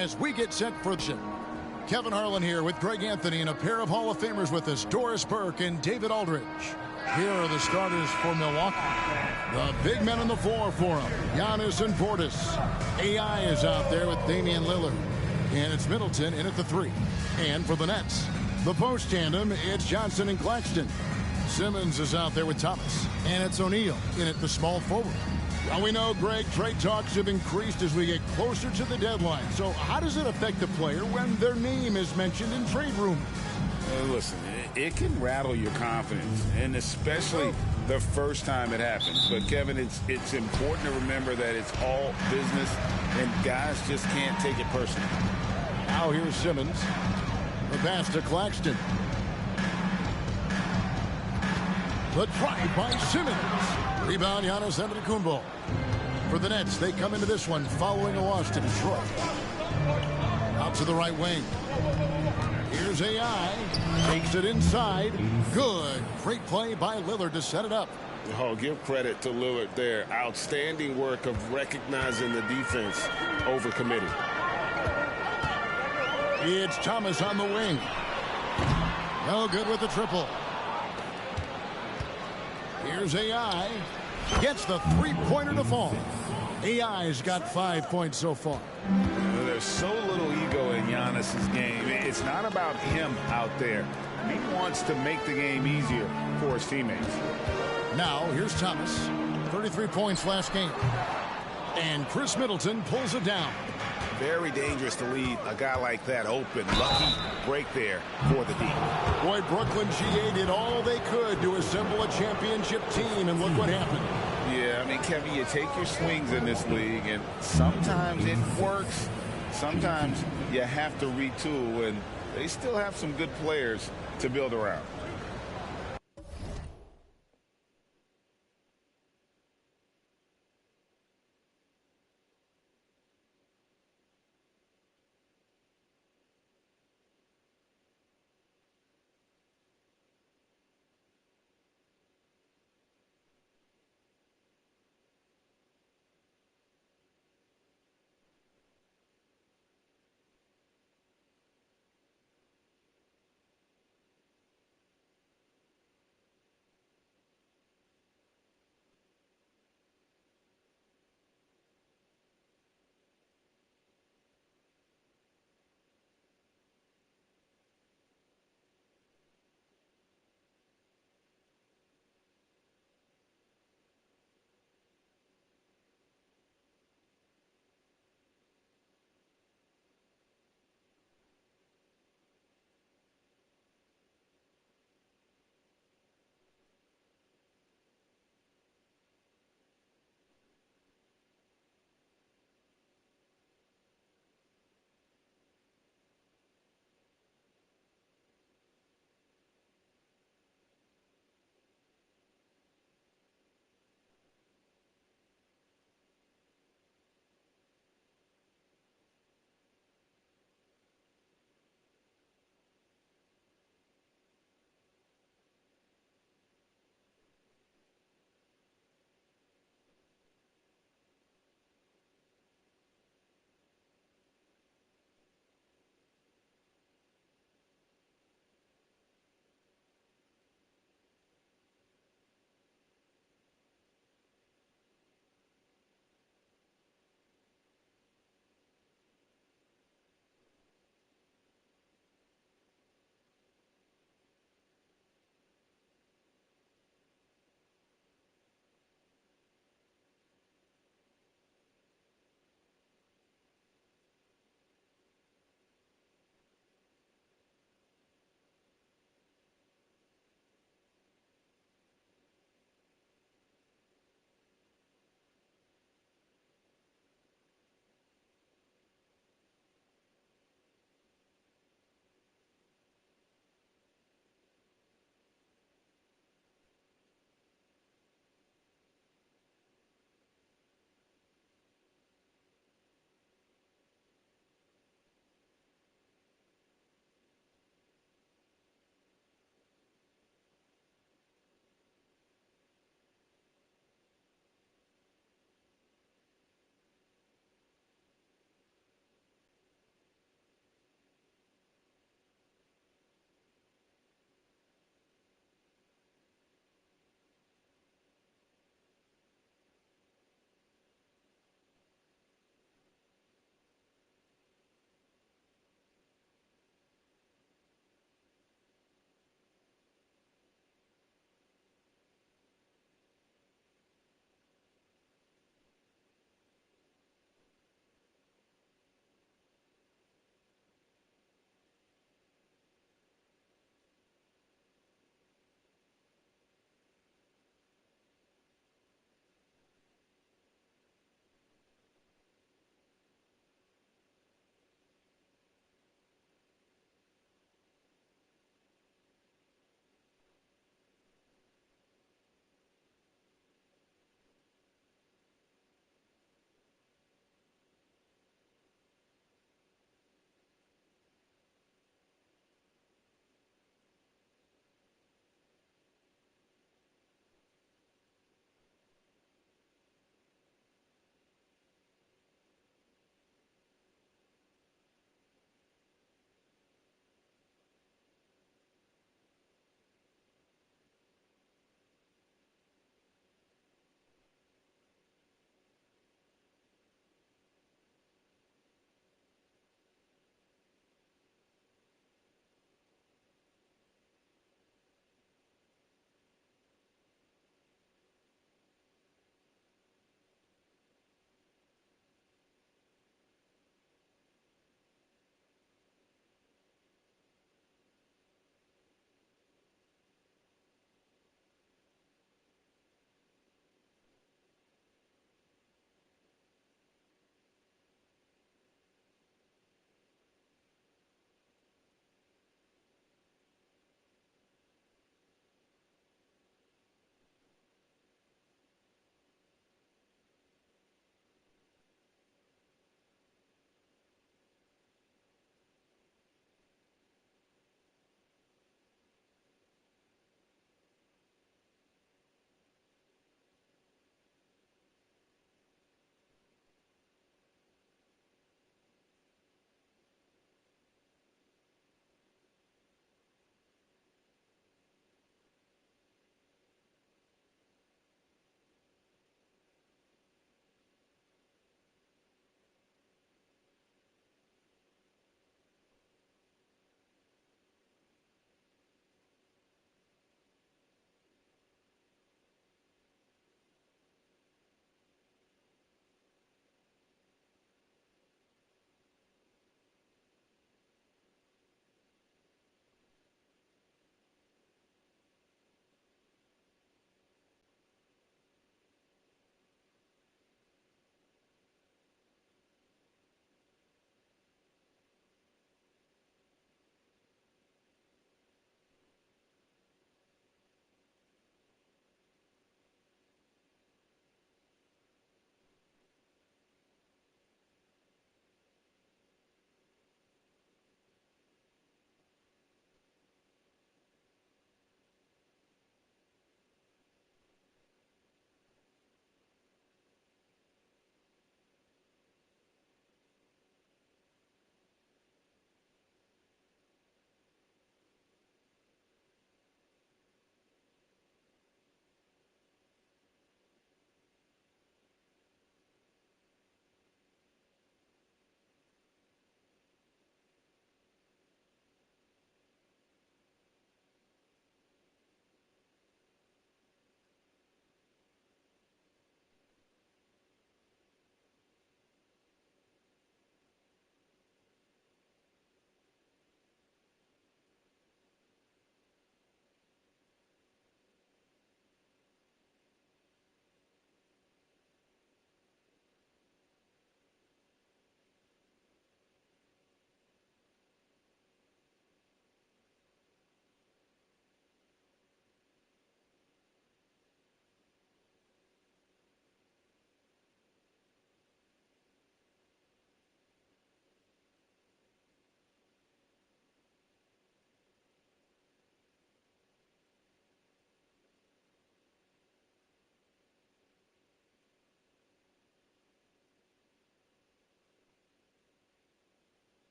as we get set for the show. Kevin Harlan here with Greg Anthony and a pair of Hall of Famers with us, Doris Burke and David Aldridge. Here are the starters for Milwaukee. The big men on the floor for them, Giannis and Portis. AI is out there with Damian Lillard. And it's Middleton in at the 3. And for the Nets, the post tandem, it's Johnson and Claxton. Simmons is out there with Thomas. And it's O'Neal in at the small forward. Well, we know, Greg, trade talks have increased as we get closer to the deadline. So how does it affect a player when their name is mentioned in trade rumors? Listen, it can rattle your confidence, and especially the first time it happens. But, Kevin, it's important to remember that it's all business, and guys just can't take it personally. Now here's Simmons. The pass to Claxton. The drive by Simmons. Rebound, Giannis Antetokounmpo. For the Nets, they come into this one following a loss to Detroit. Out to the right wing. Here's AI. Takes it inside. Good. Great play by Lillard to set it up. Oh, give credit to Lillard there. Outstanding work of recognizing the defense over committing. It's Thomas on the wing. No good with the triple. Here's AI. Gets the three-pointer to fall. AI's got 5 points so far. There's so little ego in Giannis's game. It's not about him out there. He wants to make the game easier for his teammates. Now, here's Thomas. 33 points last game. And Chris Middleton pulls it down. Very dangerous to leave a guy like that open. Lucky break there for the D. Boy, Brooklyn GA did all they could to assemble a championship team, and look what happened. Yeah, I mean, Kevin, you take your swings in this league, and sometimes it works. Sometimes you have to retool, and they still have some good players to build around.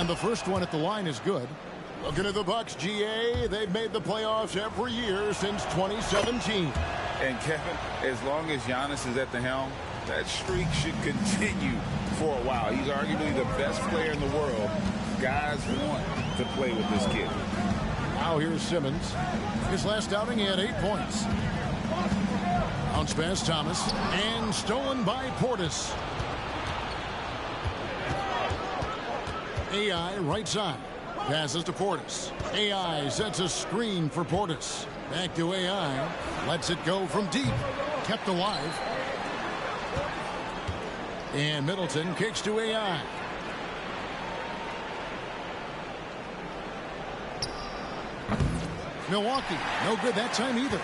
And the first one at the line is good. Looking at the Bucks, GA, they've made the playoffs every year since 2017. And Kevin, as long as Giannis is at the helm, that streak should continue for a while. He's arguably the best player in the world. Guys want to play with this kid. Now here's Simmons. His last outing, he had 8 points. Bounce pass, Thomas. And stolen by Portis. AI right side. Passes to Portis. AI sets a screen for Portis. Back to AI. Lets it go from deep. Kept alive. And Middleton kicks to AI. Milwaukee, no good that time either.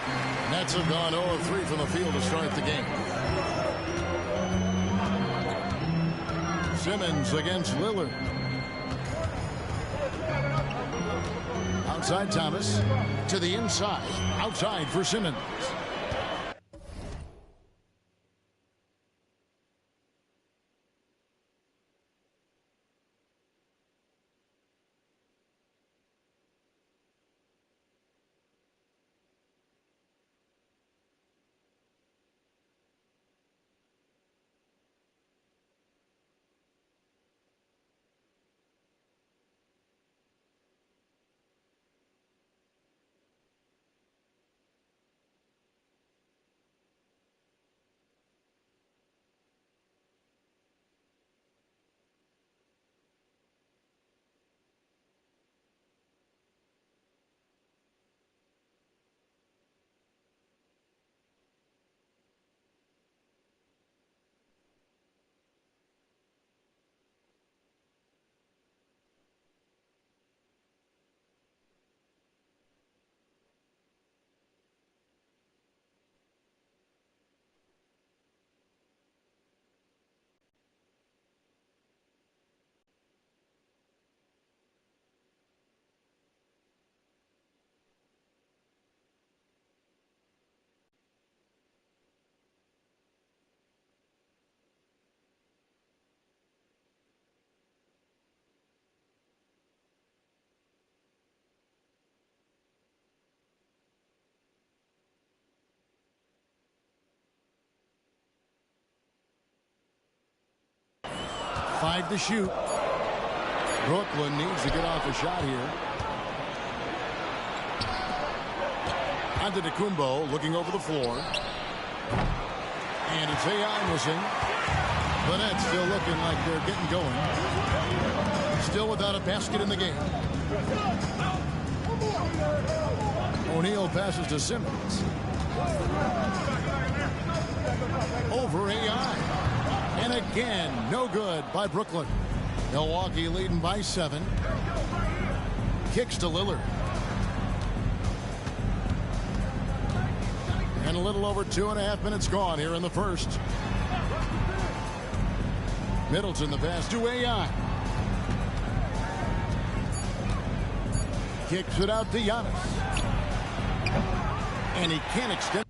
Nets have gone 0 of 3 from the field to start the game. Simmons against Lillard. Outside Thomas. To the inside. Outside for Simmons. Five to shoot. Brooklyn needs to get off a shot here. Antetokounmpo looking over the floor. And it's AI missing. But that's still looking like they're getting going. Still without a basket in the game. O'Neal passes to Simmons. Over AI. And again, no good by Brooklyn. Milwaukee leading by 7. Kicks to Lillard. And a little over 2.5 minutes gone here in the first. Middleton the pass to AI. Kicks it out to Giannis. And he can't extend.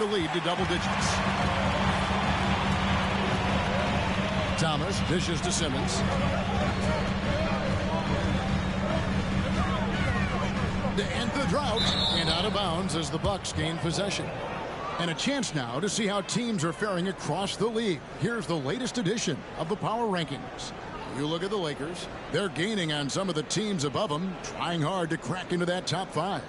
the lead to double digits. Thomas dishes to Simmons. To end the drought, and out of bounds as the Bucks gain possession. And a chance now to see how teams are faring across the league. Here's the latest edition of the Power Rankings. You look at the Lakers. They're gaining on some of the teams above them, trying hard to crack into that top 5.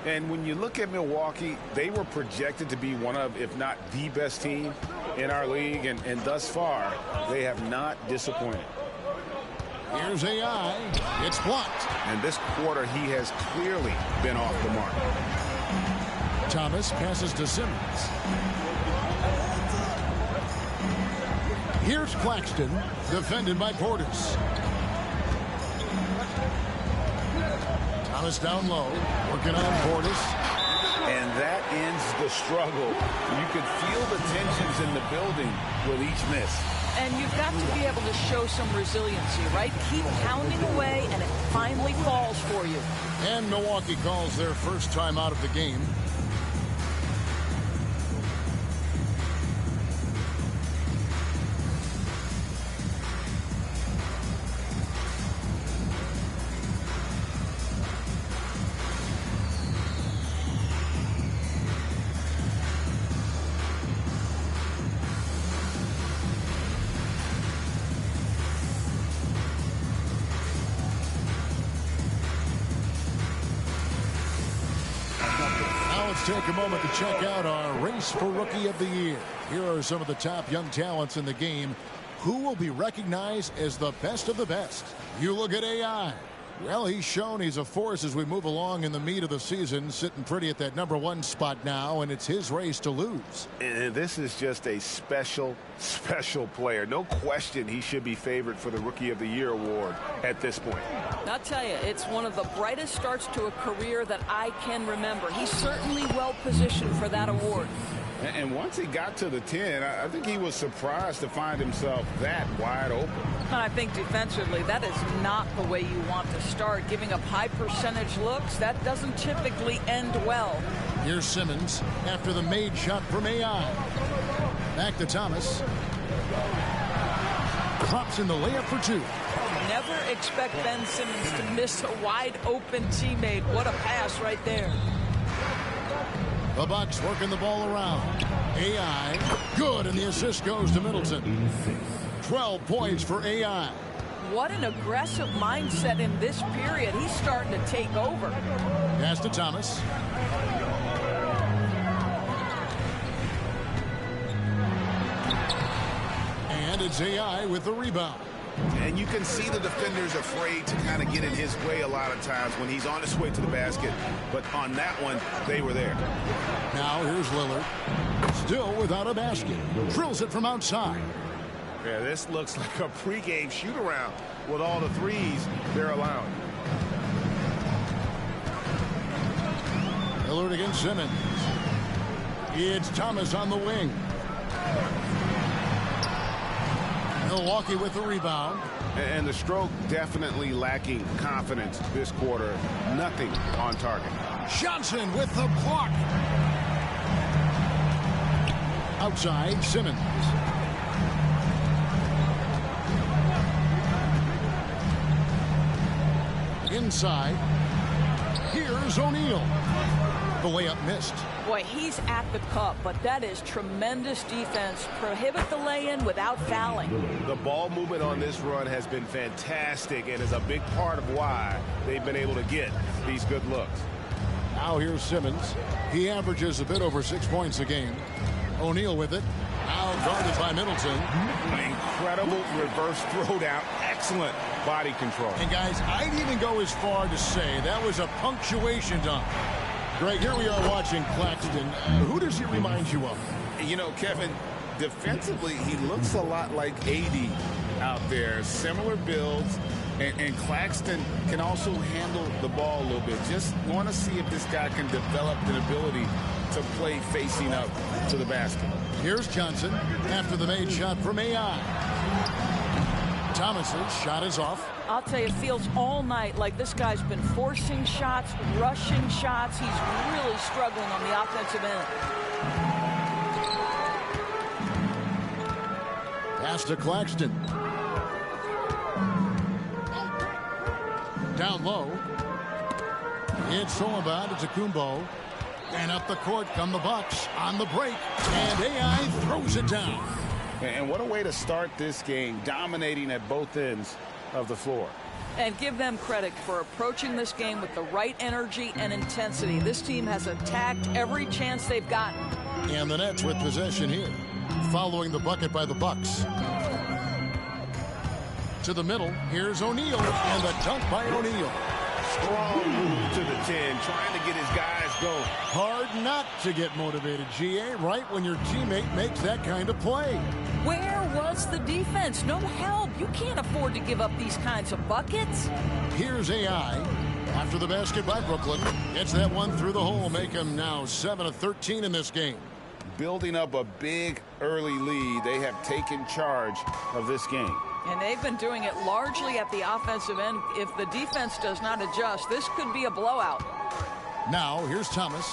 And when you look at Milwaukee, they were projected to be one of, if not the best team in our league. And thus far, they have not disappointed. Here's AI. It's blocked. And this quarter, he has clearly been off the mark. Thomas passes to Simmons. Here's Claxton, defended by Portis. Thomas down low, working on Portis. And that ends the struggle. You could feel the tensions in the building with each miss. And you've got to be able to show some resiliency, right? Keep pounding away, and it finally falls for you. And Milwaukee calls their first time out of the game. Take a moment to check out our race for Rookie of the Year. Here are some of the top young talents in the game who will be recognized as the best of the best. You look at AI. Well, he's shown he's a force as we move along in the meat of the season, sitting pretty at that #1 spot now, and it's his race to lose. And this is just a special player. No question he should be favored for the Rookie of the Year award at this point. I'll tell you, it's one of the brightest starts to a career that I can remember. He's certainly well positioned for that award. And once he got to the 10, I think he was surprised to find himself that wide open. I think defensively, that is not the way you want to start. Giving up high percentage looks, that doesn't typically end well. Here's Simmons after the made shot from AI. Back to Thomas. Drops in the layup for 2. Never expect Ben Simmons to miss a wide open teammate. What a pass right there. The Bucks working the ball around. AI, good, and the assist goes to Middleton. 12 points for AI. What an aggressive mindset in this period. He's starting to take over. Pass to Thomas. And it's AI with the rebound. And you can see the defenders afraid to kind of get in his way a lot of times when he's on his way to the basket. But on that one, they were there. Now here's Lillard. Still without a basket. Drills it from outside. Yeah, this looks like a pregame shoot-around with all the threes they're allowing. Lillard against Simmons. It's Thomas on the wing. Milwaukee with the rebound. And the stroke definitely lacking confidence this quarter. Nothing on target. Johnson with the block. Outside, Simmons. Inside. Here's O'Neal. The layup missed. Boy, he's at the cup, but that is tremendous defense. Prohibit the lay-in without fouling. The ball movement on this run has been fantastic and is a big part of why they've been able to get these good looks. Now here's Simmons. He averages a bit over 6 points a game. O'Neal with it. Now guarded by Middleton. An incredible reverse throwdown. Excellent body control. And guys, I'd even go as far to say that was a punctuation dunk. Greg, here we are watching Claxton. Who does he remind you of? You know, Kevin, defensively, he looks a lot like AD out there. Similar builds. And Claxton can also handle the ball a little bit. Just want to see if this guy can develop an ability to play facing up to the basket. Here's Johnson after the made shot from AI. Thomas's shot is off. I'll tell you, it feels all night like this guy's been forcing shots, rushing shots. He's really struggling on the offensive end. Pass to Claxton. Down low. It's Solomon to Kumbo. And up the court come the Bucks on the break. And AI throws it down. And what a way to start this game, dominating at both ends of the floor. And give them credit for approaching this game with the right energy and intensity. This team has attacked every chance they've gotten. And the Nets with possession here, following the bucket by the Bucks. To the middle, here's O'Neal, and the dunk by O'Neal. Strong move to the 10, trying to get his guys going. Hard not to get motivated, GA, right when your teammate makes that kind of play. Where was the defense? No help. You can't afford to give up these kinds of buckets. Here's AI. After the basket by Brooklyn. Gets that one through the hole. Make him now 7 of 13 in this game. Building up a big early lead, they have taken charge of this game. And they've been doing it largely at the offensive end. If the defense does not adjust, this could be a blowout. Now, here's Thomas,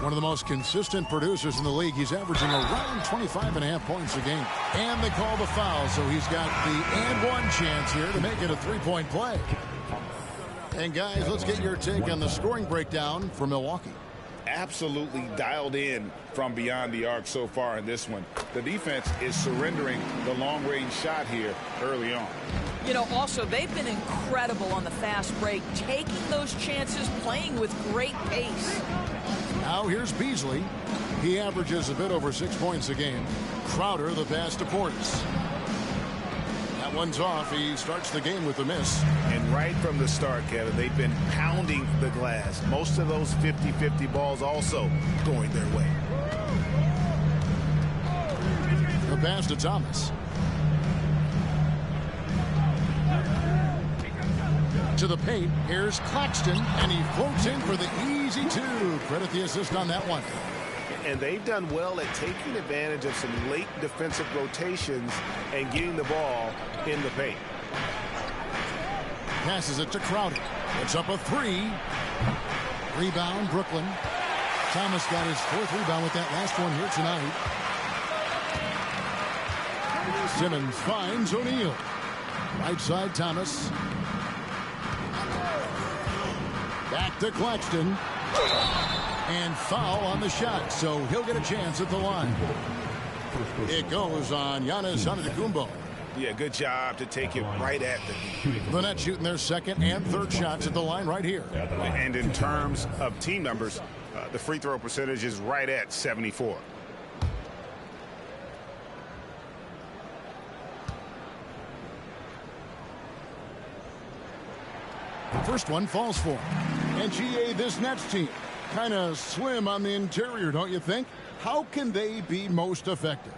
one of the most consistent producers in the league. He's averaging around 25.5 points a game. And they call the foul, so he's got the and one chance here to make it a three-point play. And, guys, let's get your take on the scoring breakdown for Milwaukee. Absolutely dialed in from beyond the arc so far in this one. The defense is surrendering the long-range shot here early on. You know, also, they've been incredible on the fast break, taking those chances, playing with great pace. Now here's Beasley. He averages a bit over 6 points a game. Crowder, the pass to Portis. That one's off. He starts the game with a miss. And right from the start, Kevin, they've been pounding the glass. Most of those 50-50 balls also going their way. The pass to Thomas. To the paint, here's Claxton, and he floats in for the easy two. Credit the assist on that one. And they've done well at taking advantage of some late defensive rotations and getting the ball in the paint. Passes it to Crowder. It's up a three. Rebound, Brooklyn. Thomas got his fourth rebound with that last one here tonight. Simmons finds O'Neal. Right side, Thomas. Back to Claxton. And foul on the shot, so he'll get a chance at the line. It goes on Giannis Antetokounmpo. Yeah, good job to take it right at the knee. The Nets shooting their second and third shots at the line right here. And in terms of team numbers, the free throw percentage is right at 74. The first one falls for him. And GA, this Nets team, kind of slim on the interior, don't you think? How can they be most effective?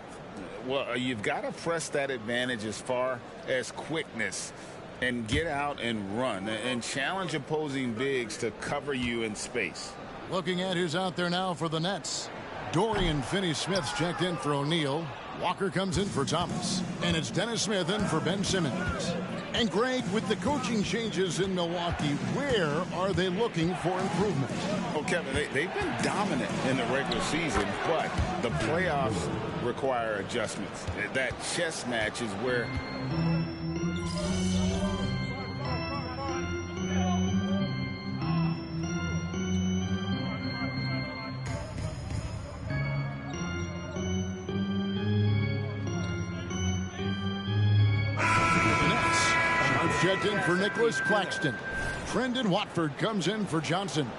Well, you've got to press that advantage as far as quickness and get out and run and challenge opposing bigs to cover you in space. Looking at who's out there now for the Nets. Dorian Finney-Smith's checked in for O'Neal. Walker comes in for Thomas. And it's Dennis Smith in for Ben Simmons. And Greg, with the coaching changes in Milwaukee, where are they looking for improvement? Well, Kevin, they've been dominant in the regular season, but the playoffs require adjustments. That chess match is where... Checked in for Nicholas Claxton. Trendon Watford comes in for Johnson.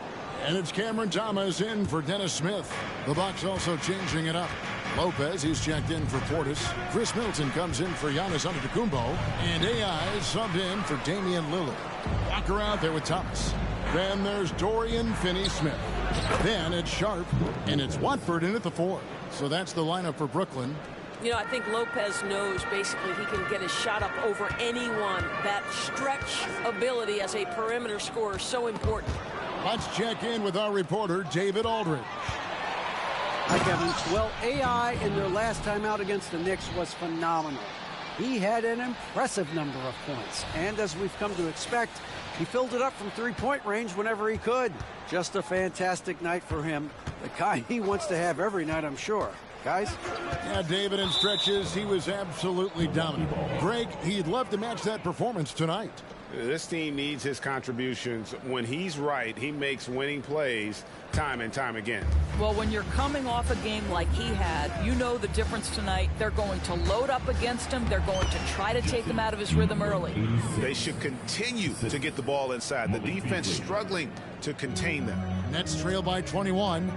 And it's Cameron Thomas in for Dennis Smith. The Bucks also changing it up. Lopez, he's checked in for Portis. Chris Middleton comes in for Giannis Antetokounmpo. And AI subbed in for Damian Lillard. Walker out there with Thomas. Then there's Dorian Finney-Smith. Then it's Sharp. And it's Watford in at the 4. So that's the lineup for Brooklyn. You know, I think Lopez knows basically he can get his shot up over anyone. That stretch ability as a perimeter scorer is so important. Let's check in with our reporter, David Aldridge. Hi, Kevin. Well, AI in their last time out against the Knicks was phenomenal. He had an impressive number of points. And as we've come to expect, he filled it up from three-point range whenever he could. Just a fantastic night for him. The kind he wants to have every night, I'm sure. guys. Yeah, David, in stretches, he was absolutely dominant. Greg, he'd love to match that performance tonight. This team needs his contributions. When he's right, he makes winning plays time and time again. Well, when you're coming off a game like he had, you know the difference tonight. They're going to load up against him. They're going to try to take him out of his rhythm early. They should continue to get the ball inside. The defense struggling to contain them. Nets trail by 21.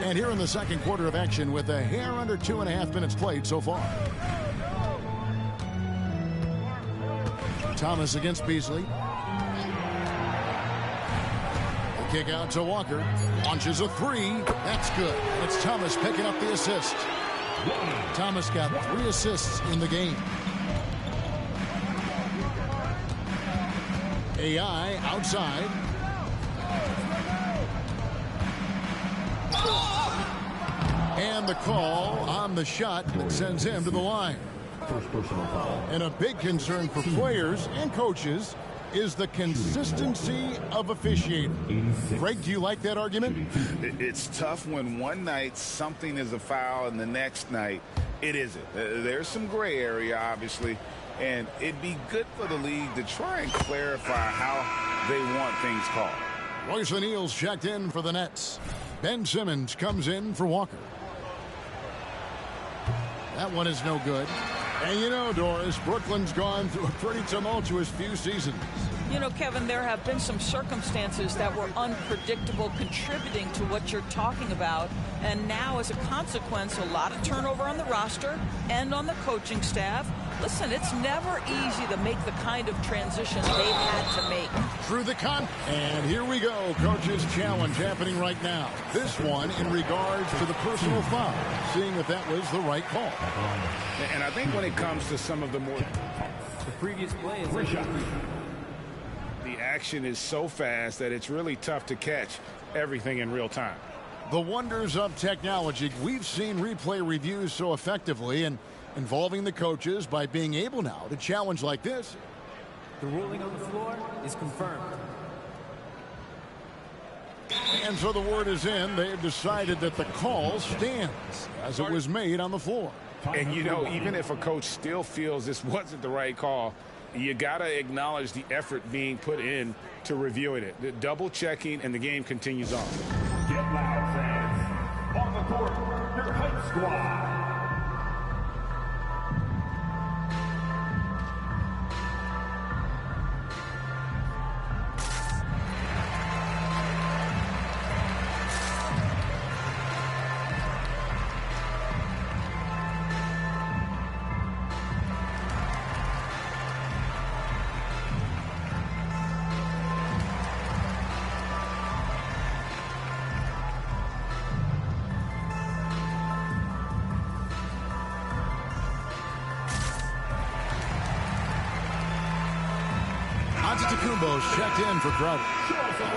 And here in the second quarter of action with a hair under 2.5 minutes played so far. Thomas against Beasley. The kick out to Walker. Launches a three. That's good. And it's Thomas picking up the assist. Thomas got 3 assists in the game. AI outside. And the call on the shot that sends him to the line. First personal foul. And a big concern for players and coaches is the consistency of officiating. Greg, do you like that argument? It's tough when one night something is a foul and the next night it isn't. There's some gray area, obviously, and it'd be good for the league to try and clarify how they want things called. Royce O'Neal's checked in for the Nets. Ben Simmons comes in for Walker. That one is no good. And you know, Doris, Brooklyn's gone through a pretty tumultuous few seasons. You know, Kevin, there have been some circumstances that were unpredictable contributing to what you're talking about. And now, as a consequence, a lot of turnover on the roster and on the coaching staff. Listen, it's never easy to make the kind of transition they've had to make. Through the and here we go. Coach's challenge happening right now. This one in regards to the personal foul, seeing if that was the right call. And I think when it comes to some of the more... The previous play is a shot. The action is so fast that it's really tough to catch everything in real time. The wonders of technology. We've seen replay reviews so effectively and involving the coaches by being able now to challenge like this. The ruling on the floor is confirmed. And so the word is in. They've decided that the call stands as it was made on the floor. And, you know, even if a coach still feels this wasn't the right call, you got to acknowledge the effort being put in to reviewing it. The double checking, and the game continues on. Get loud, fans. On the court, your hype squad. Antetokounmpo's checked in for Crowder.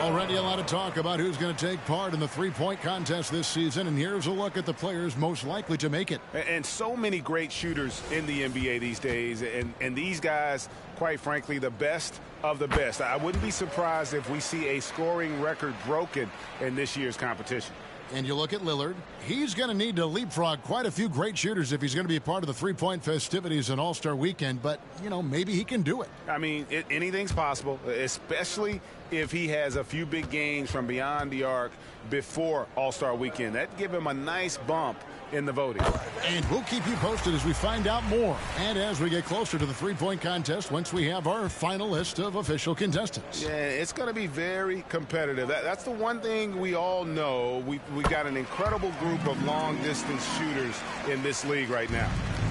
Already a lot of talk about who's going to take part in the three-point contest this season, and here's a look at the players most likely to make it. And so many great shooters in the NBA these days, and these guys, quite frankly, the best of the best. I wouldn't be surprised if we see a scoring record broken in this year's competition. And you look at Lillard, he's going to need to leapfrog quite a few great shooters if he's going to be a part of the three-point festivities in All-Star Weekend, but, you know, maybe he can do it. I mean, anything's possible, especially if he has a few big games from beyond the arc before All-Star Weekend. That'd give him a nice bump in the voting. And we'll keep you posted as we find out more and as we get closer to the three-point contest once we have our final list of official contestants. Yeah, it's going to be very competitive. That's the one thing we all know. We got an incredible group of long-distance shooters in this league right now.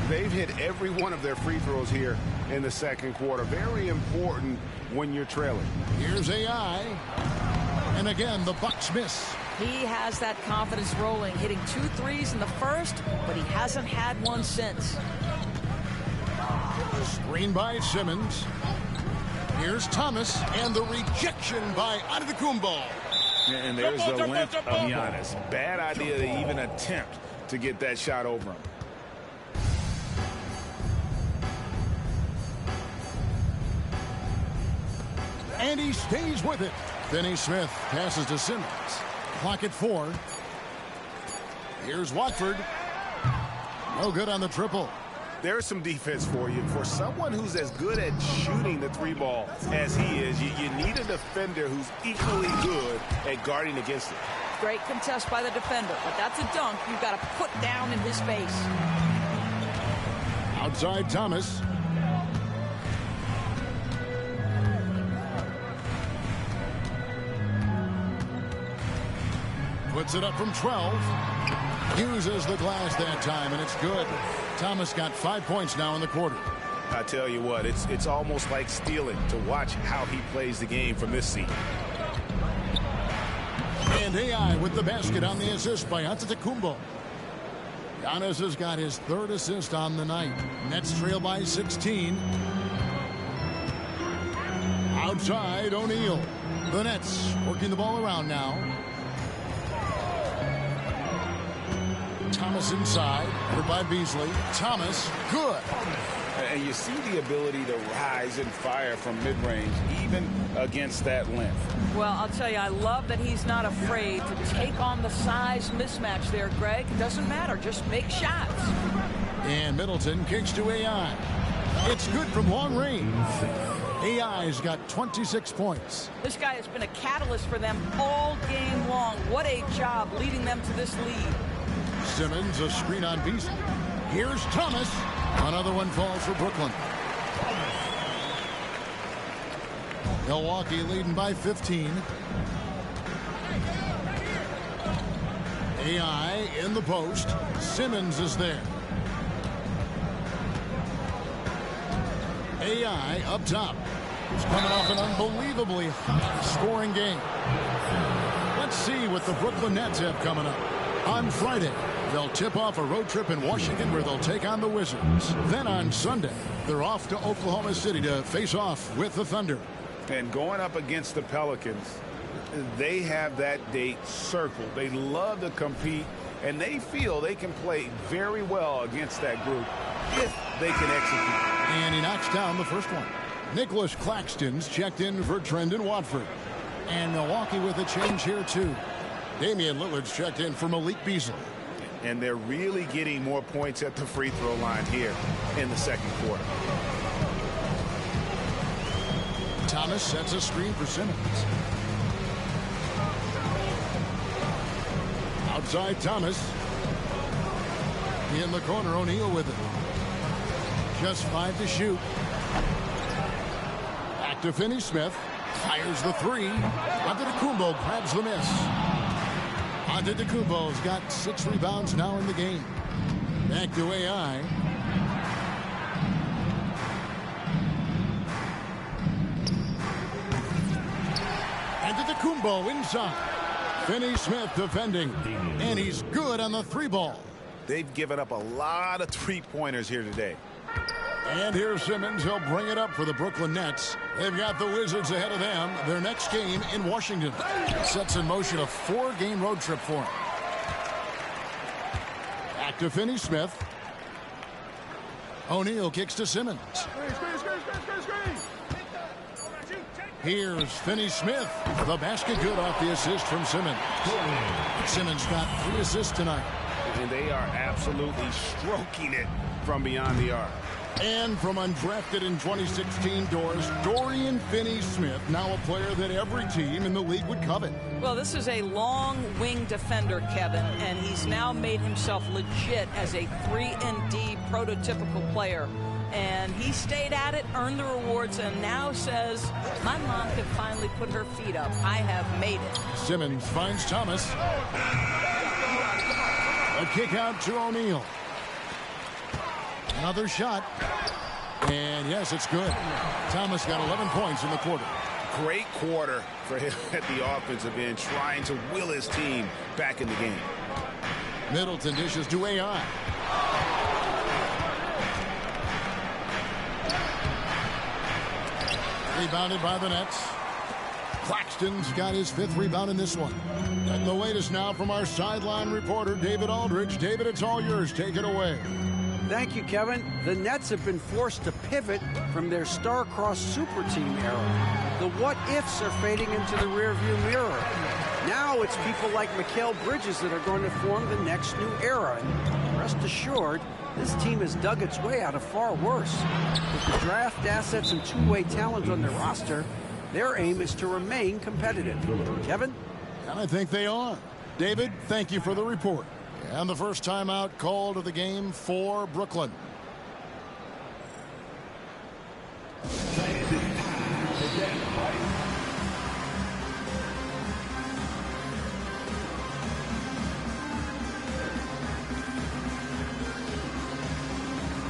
They've hit every one of their free throws here in the second quarter. Very important when you're trailing. Here's AI. And again, the Bucks miss. He has that confidence rolling, hitting 2 threes in the first, but he hasn't had one since. Screen by Simmons. Here's Thomas, and the rejection by Antetokounmpo. And there's the length of Giannis. Bad idea to even attempt to get that shot over him. And he stays with it. Finney Smith passes to Simmons. clock at 4. Here's Watford. No good on the triple. There's some defense for you. For someone who's as good at shooting the 3-ball as he is, you need a defender who's equally good at guarding against it. Great contest by the defender, but that's a dunk you've got to put down in his face. Outside Thomas. Puts it up from 12. Uses the glass that time, and it's good. Thomas got 5 points now in the quarter. I tell you what, it's almost like stealing to watch how he plays the game from this seat. And AI with the basket on the assist by Antetokounmpo. Giannis has got his 3rd assist on the night. Nets trail by 16. Outside O'Neal. The Nets working the ball around now. Thomas inside, covered by Beasley. Thomas, good. And you see the ability to rise and fire from mid-range, even against that length. Well, I'll tell you, I love that he's not afraid to take on the size mismatch there, Greg. It doesn't matter. Just make shots. And Middleton kicks to AI. It's good from long range. AI's got 26 points. This guy has been a catalyst for them all game long. What a job leading them to this lead. Simmons, a screen on Beasley. Here's Thomas. Another one falls for Brooklyn. Milwaukee leading by 15. AI in the post. Simmons is there. AI up top. It's coming off an unbelievably high-scoring game. Let's see what the Brooklyn Nets have coming up. On Friday, they'll tip off a road trip in Washington where they'll take on the Wizards. Then on Sunday, they're off to Oklahoma City to face off with the Thunder. And going up against the Pelicans, they have that date circled. They love to compete, and they feel they can play very well against that group if they can execute. And he knocks down the first one. Nicholas Claxton's checked in for Trendon Watford. And Milwaukee with a change here, too. Damian Lillard's checked in for Malik Beasley. And they're really getting more points at the free throw line here in the second quarter. Thomas sets a screen for Simmons. Outside Thomas. In the corner, O'Neal with it. Just 5 to shoot. Back to Finney-Smith. Fires the 3. Antetokounmpo grabs the miss. Antetokounmpo's got 6 rebounds now in the game. Back to AI. Antetokounmpo inside. Finney-Smith defending. And he's good on the 3-ball. They've given up a lot of 3-pointers here today. And here's Simmons. He'll bring it up for the Brooklyn Nets. They've got the Wizards ahead of them. Their next game in Washington. Sets in motion a 4-game road trip for them. Back to Finney-Smith. O'Neal kicks to Simmons. Here's Finney-Smith. The basket good off the assist from Simmons. Simmons got 3 assists tonight. And they are absolutely stroking it from beyond the arc. And from undrafted in 2016 doors, Dorian Finney-Smith, now a player that every team in the league would covet. Well, this is a long wing defender, Kevin, and he's now made himself legit as a 3-and-D prototypical player. And he stayed at it, earned the rewards, and now says, my mom can finally put her feet up. I have made it. Simmons finds Thomas. A kick out to O'Neal. Another shot. And yes, it's good. Thomas got 11 points in the quarter. Great quarter for him at the offensive end, trying to will his team back in the game. Middleton dishes to AI. Rebounded by the Nets. Claxton's got his 5th rebound in this one. And the latest now from our sideline reporter, David Aldridge. David, it's all yours. Take it away. Thank you, Kevin. The Nets have been forced to pivot from their star-crossed super team era. The what-ifs are fading into the rearview mirror. Now it's people like Mikal Bridges that are going to form the next new era. And rest assured, this team has dug its way out of far worse. With the draft assets and two-way talent on their roster, their aim is to remain competitive. Kevin? And I think they are. David, thank you for the report. And the first timeout called of the game for Brooklyn.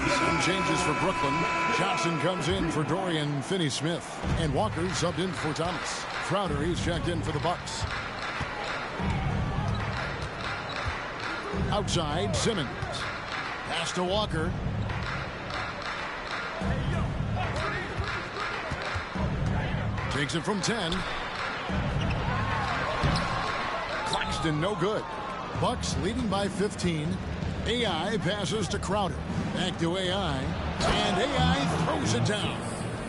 Some changes for Brooklyn. Johnson comes in for Dorian Finney-Smith. And Walker subbed in for Thomas. Crowder, he's checked in for the Bucks. Outside, Simmons. Pass to Walker. Takes it from 10. Claxton, no good. Bucks leading by 15. AI passes to Crowder. Back to AI. And AI throws it down.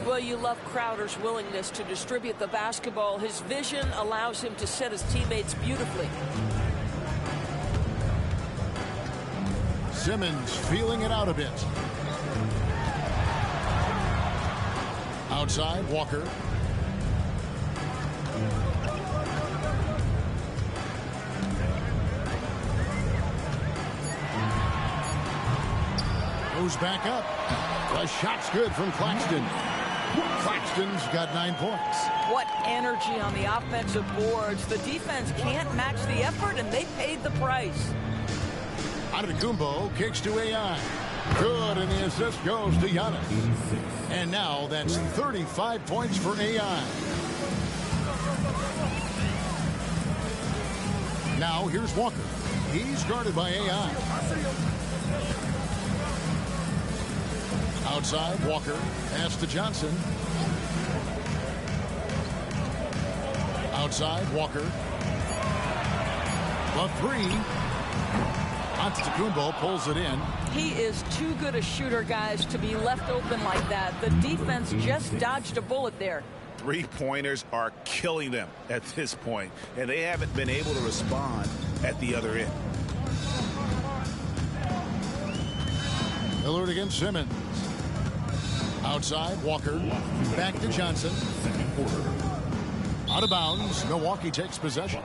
Well, you love Crowder's willingness to distribute the basketball. His vision allows him to set his teammates beautifully. Simmons feeling it out a bit. Outside, Walker. Goes back up. The shot's good from Claxton. Claxton's got 9 points. What energy on the offensive boards. The defense can't match the effort, and they paid the price. Antetokounmpo kicks to AI. Good, and the assist goes to Giannis. And now that's 35 points for AI. Now here's Walker. He's guarded by AI. Outside, Walker. Pass to Johnson. Outside, Walker. The three. Antetokounmpo pulls it in. He is too good a shooter, guys, to be left open like that. The defense just dodged a bullet there. Three-pointers are killing them at this point, and they haven't been able to respond at the other end. Lillard against Simmons. Outside, Walker. Back to Johnson. Out of bounds. Milwaukee takes possession.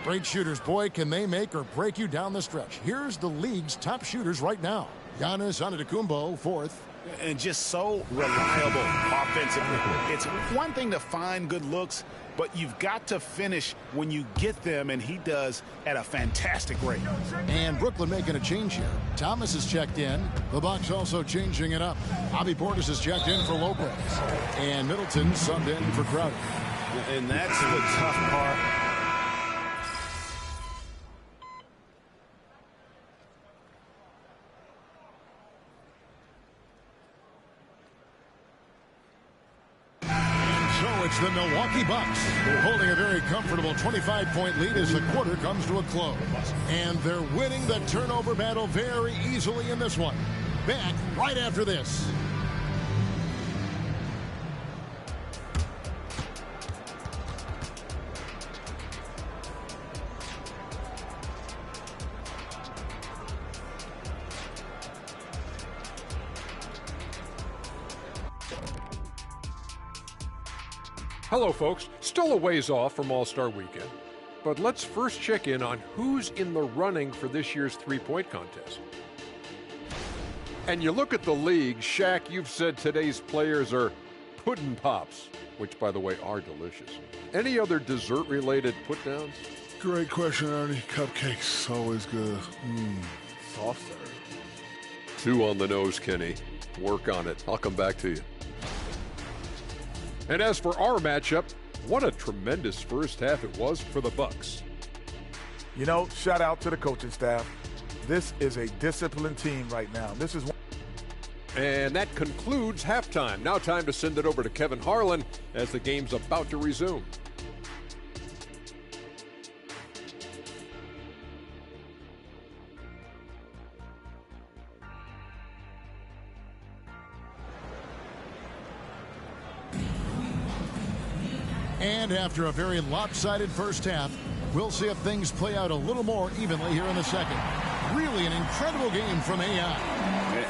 Great shooters, boy, can they make or break you down the stretch. Here's the league's top shooters right now. Giannis Antetokounmpo, 4th. And just so reliable offensively. It's one thing to find good looks, but you've got to finish when you get them, and he does at a fantastic rate. And Brooklyn making a change here. Thomas is checked in. The Bucks also changing it up. Bobby Portis is checked in for Lopez. And Middleton subbed in for Crowder. And that's the tough part. It's the Milwaukee Bucks holding a very comfortable 25-point lead as the quarter comes to a close. And they're winning the turnover battle very easily in this one. Back right after this. Hello, folks. Still a ways off from All-Star Weekend, but let's first check in on who's in the running for this year's three-point contest. And you look at the league, Shaq, you've said today's players are pudding pops, which, by the way, are delicious. Any other dessert-related put-downs? Great question, Ernie. Cupcakes, always good. Soft serve. 2 on the nose, Kenny. Work on it. I'll come back to you. And as for our matchup, what a tremendous first half it was for the Bucks. You know, shout out to the coaching staff. This is a disciplined team right now. This is one. And that concludes halftime. Now time to send it over to Kevin Harlan as the game's about to resume. And after a very lopsided first half, we'll see if things play out a little more evenly here in the second. Really an incredible game from AI.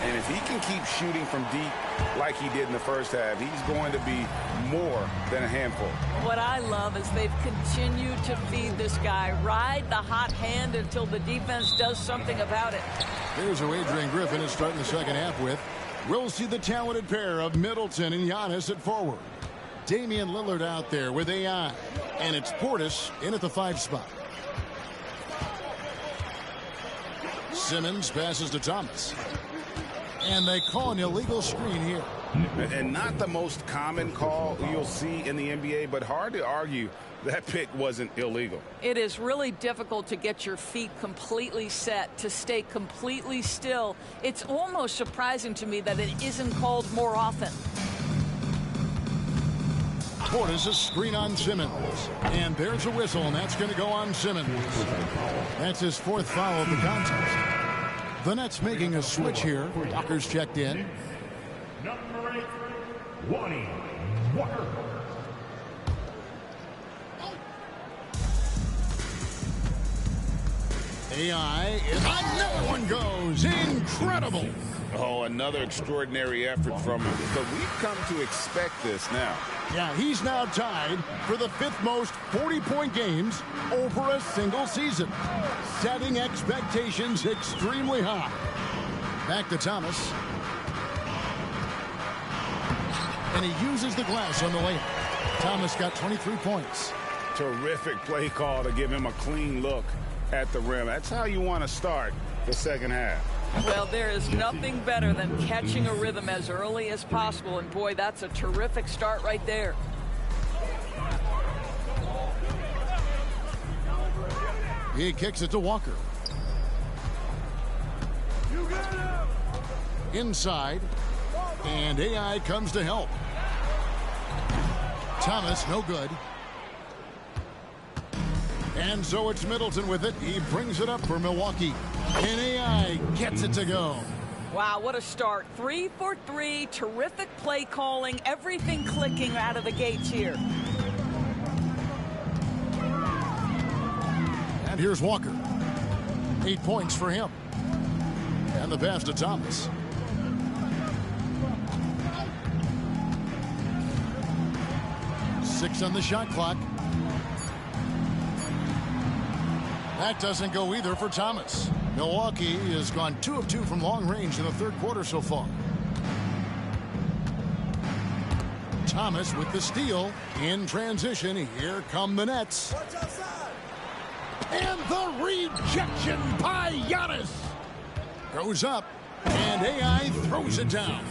And if he can keep shooting from deep like he did in the first half, he's going to be more than a handful. What I love is they've continued to feed this guy. Ride the hot hand until the defense does something about it. Here's who Adrian Griffin is starting the second half with. We'll see the talented pair of Middleton and Giannis at forward. Damian Lillard out there with AI. And it's Portis in at the 5 spot. Simmons passes to Thomas. And they call an illegal screen here. And not the most common call you'll see in the NBA, but hard to argue that pick wasn't illegal. It is really difficult to get your feet completely set, to stay completely still. It's almost surprising to me that it isn't called more often. Portis, a screen on Simmons. And there's a whistle, and that's going to go on Simmons. That's his 4th foul of the contest. The Nets making a switch here. Walker's checked in. Number 8, Lonnie Walker. AI is another one goes. Incredible. Oh, another extraordinary effort from him. But we've come to expect this now. Yeah, he's now tied for the 5th most 40-point games over a single season, setting expectations extremely high. Back to Thomas. And he uses the glass on the layup. Thomas got 23 points. Terrific play call to give him a clean look at the rim. That's how you want to start the second half. Well, there is nothing better than catching a rhythm as early as possible. And, boy, that's a terrific start right there. He kicks it to Walker. Inside. And AI comes to help. Thomas, no good. And so it's Middleton with it. He brings it up for Milwaukee. And AI gets it to go. Wow, what a start. 3 for 3. Terrific play calling. Everything clicking out of the gates here. And here's Walker. 8 points for him. And the pass to Thomas. Six on the shot clock. That doesn't go either for Thomas. Milwaukee has gone 2 of 2 from long range in the 3rd quarter so far. Thomas with the steal. In transition, here come the Nets. And the rejection by Giannis. Goes up, and AI throws it down.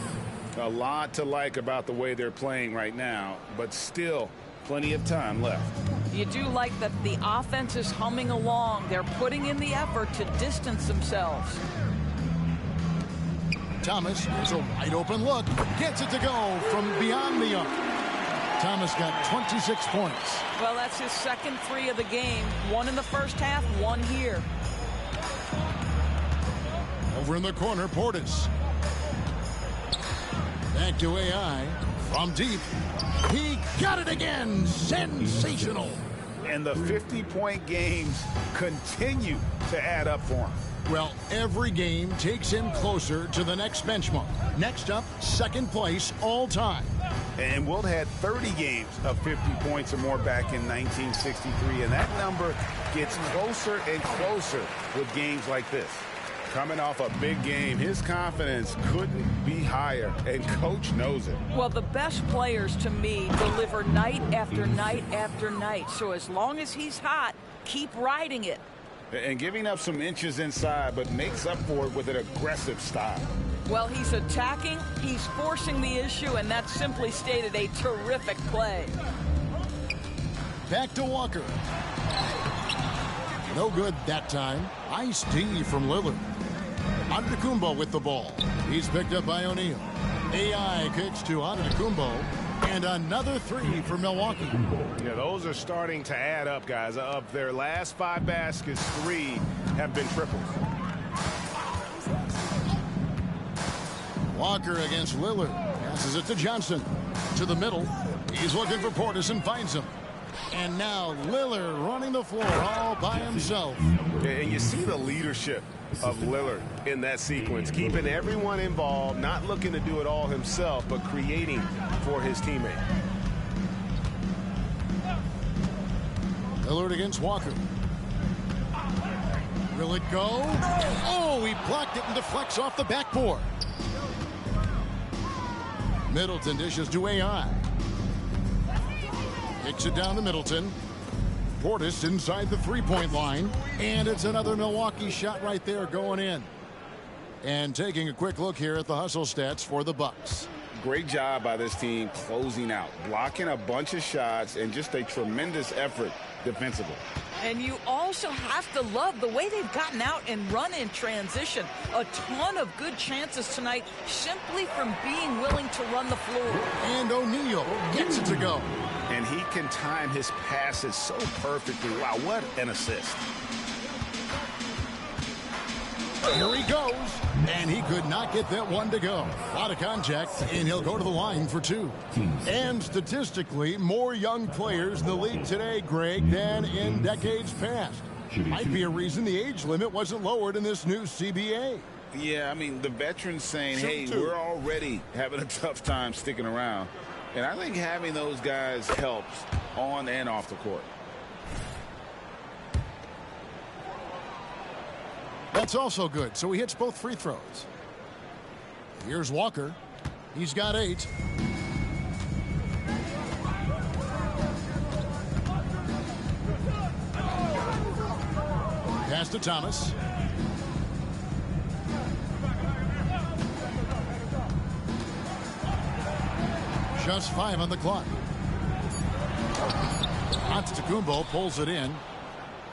A lot to like about the way they're playing right now, but still plenty of time left. You do like that the offense is humming along. They're putting in the effort to distance themselves. Thomas has a wide open look. Gets it to go from beyond the arc. Thomas got 26 points. Well, that's his 2nd 3 of the game. 1 in the first half, 1 here. Over in the corner, Portis. Back to AI. From deep. He got it again. Sensational. And the 50-point games continue to add up for him. Well, every game takes him closer to the next benchmark. Next up, 2nd place all time. And Wilt had 30 games of 50 points or more back in 1963. And that number gets closer and closer with games like this. Coming off a big game, his confidence couldn't be higher, and Coach knows it. Well, the best players, to me, deliver night after night after night. So as long as he's hot, keep riding it. And giving up some inches inside, but makes up for it with an aggressive style. Well, he's attacking, he's forcing the issue, and that's simply stated a terrific play. Back to Walker. No good that time. Nice D from Lillard. Antetokounmpo with the ball. He's picked up by O'Neal. AI kicks to Antetokounmpo. And another 3 for Milwaukee. Yeah, those are starting to add up, guys. Of their last 5 baskets, 3 have been triples. Walker against Lillard. Passes it to Johnson. To the middle. He's looking for Portis and finds him. And now Lillard running the floor all by himself. And you see the leadership of Lillard in that sequence, keeping everyone involved, not looking to do it all himself, but creating for his teammate. Lillard against Walker. Will it go? Oh, he blocked it and deflects off the backboard. Middleton dishes to AI. Kicks it down to Middleton. Portis inside the three-point line. And it's another Milwaukee shot right there going in. And taking a quick look here at the hustle stats for the Bucks. Great job by this team closing out, blocking a bunch of shots, and just a tremendous effort defensively. And you also have to love the way they've gotten out and run in transition. A ton of good chances tonight simply from being willing to run the floor. And O'Neal gets it to go. And he can time his passes so perfectly. Wow, what an assist. Here he goes, and he could not get that one to go. A lot of contact, and he'll go to the line for two. And statistically, more young players in the league today, Greg, than in decades past. Might be a reason the age limit wasn't lowered in this new CBA. Yeah, I mean, the veterans saying, hey, we're already having a tough time sticking around. And I think having those guys helps on and off the court. That's also good, so he hits both free throws. Here's Walker. He's got 8. Pass to Thomas. Just 5 on the clock. Antetokounmpo pulls it in.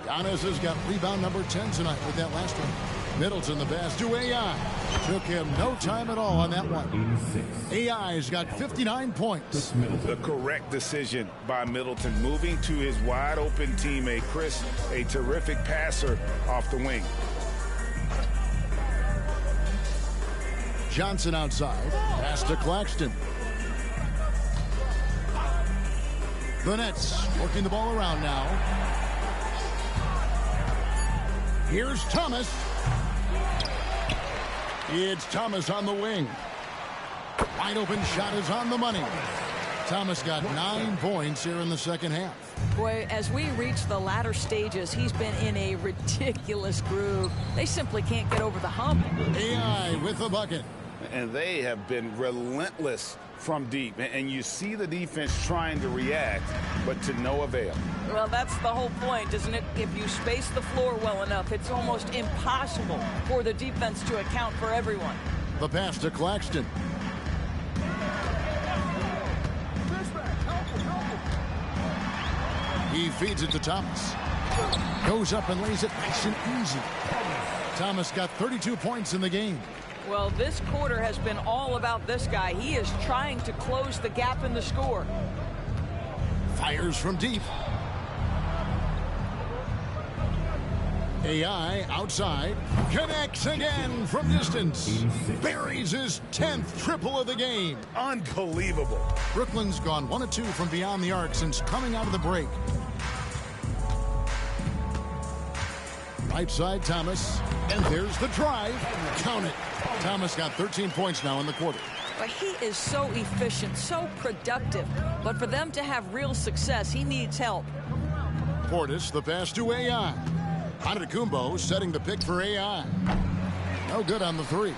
Giannis has got rebound number 10 tonight with that last one. Middleton the pass to AI. Took him no time at all on that one. AI's got 59 points. The correct decision by Middleton, moving to his wide open teammate Chris, a terrific passer off the wing. Johnson outside. Pass to Claxton. The Nets working the ball around now. Here's Thomas. It's Thomas on the wing. Wide open shot is on the money. Thomas got 9 points here in the second half. Boy, as we reach the latter stages, he's been in a ridiculous groove. They simply can't get over the hump. AI with the bucket. And they have been relentless from deep. And you see the defense trying to react, but to no avail. Well, that's the whole point, isn't it? If you space the floor well enough, it's almost impossible for the defense to account for everyone. The pass to Claxton. He feeds it to Thomas. Goes up and lays it nice and easy. Thomas got 32 points in the game. Well, this quarter has been all about this guy. He is trying to close the gap in the score. Fires from deep. AI outside. Connects again from distance. Buries his 10th triple of the game. Unbelievable. Brooklyn's gone 1 of 2 from beyond the arc since coming out of the break. Right side, Thomas. And there's the drive. Count it. Thomas got 13 points now in the quarter. But he is so efficient, so productive. But for them to have real success, he needs help. Portis, the pass to AI. Antetokounmpo setting the pick for AI. No good on the 3.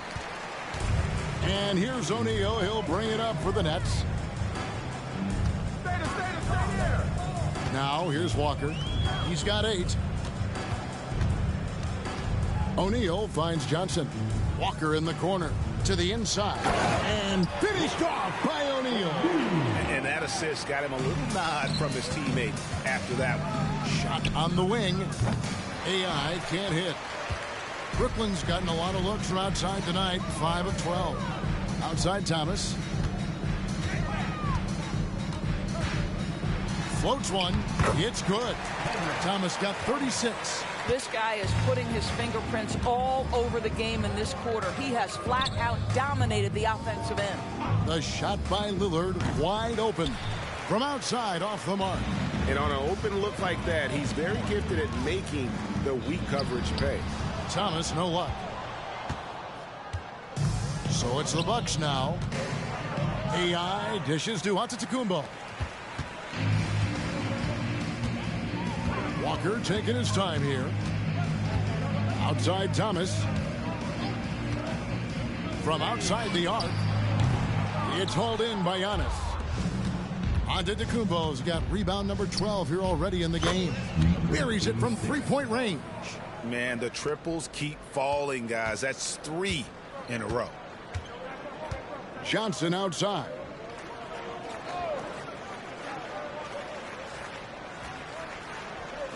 And here's O'Neal. He'll bring it up for the Nets. Now here's Walker. He's got 8. O'Neal finds Johnson. Walker in the corner to the inside. And finished off by O'Neal. And that assist got him a little nod from his teammate after that one. Shot on the wing. AI can't hit. Brooklyn's gotten a lot of looks from outside tonight. 5 of 12. Outside Thomas. Floats one. It's good. Thomas got 36. This guy is putting his fingerprints all over the game in this quarter. He has flat out dominated the offensive end. The shot by Lillard wide open. From outside off the mark. And on an open look like that, he's very gifted at making the weak coverage pay. Thomas, no luck. So it's the Bucks now. AI dishes to Antetokounmpo. Walker taking his time here. Outside Thomas. From outside the arc. It's hauled in by Giannis. Antetokounmpo's got rebound number 12 here already in the game. Buries it from three-point range. Man, the triples keep falling, guys. That's 3 in a row. Johnson outside.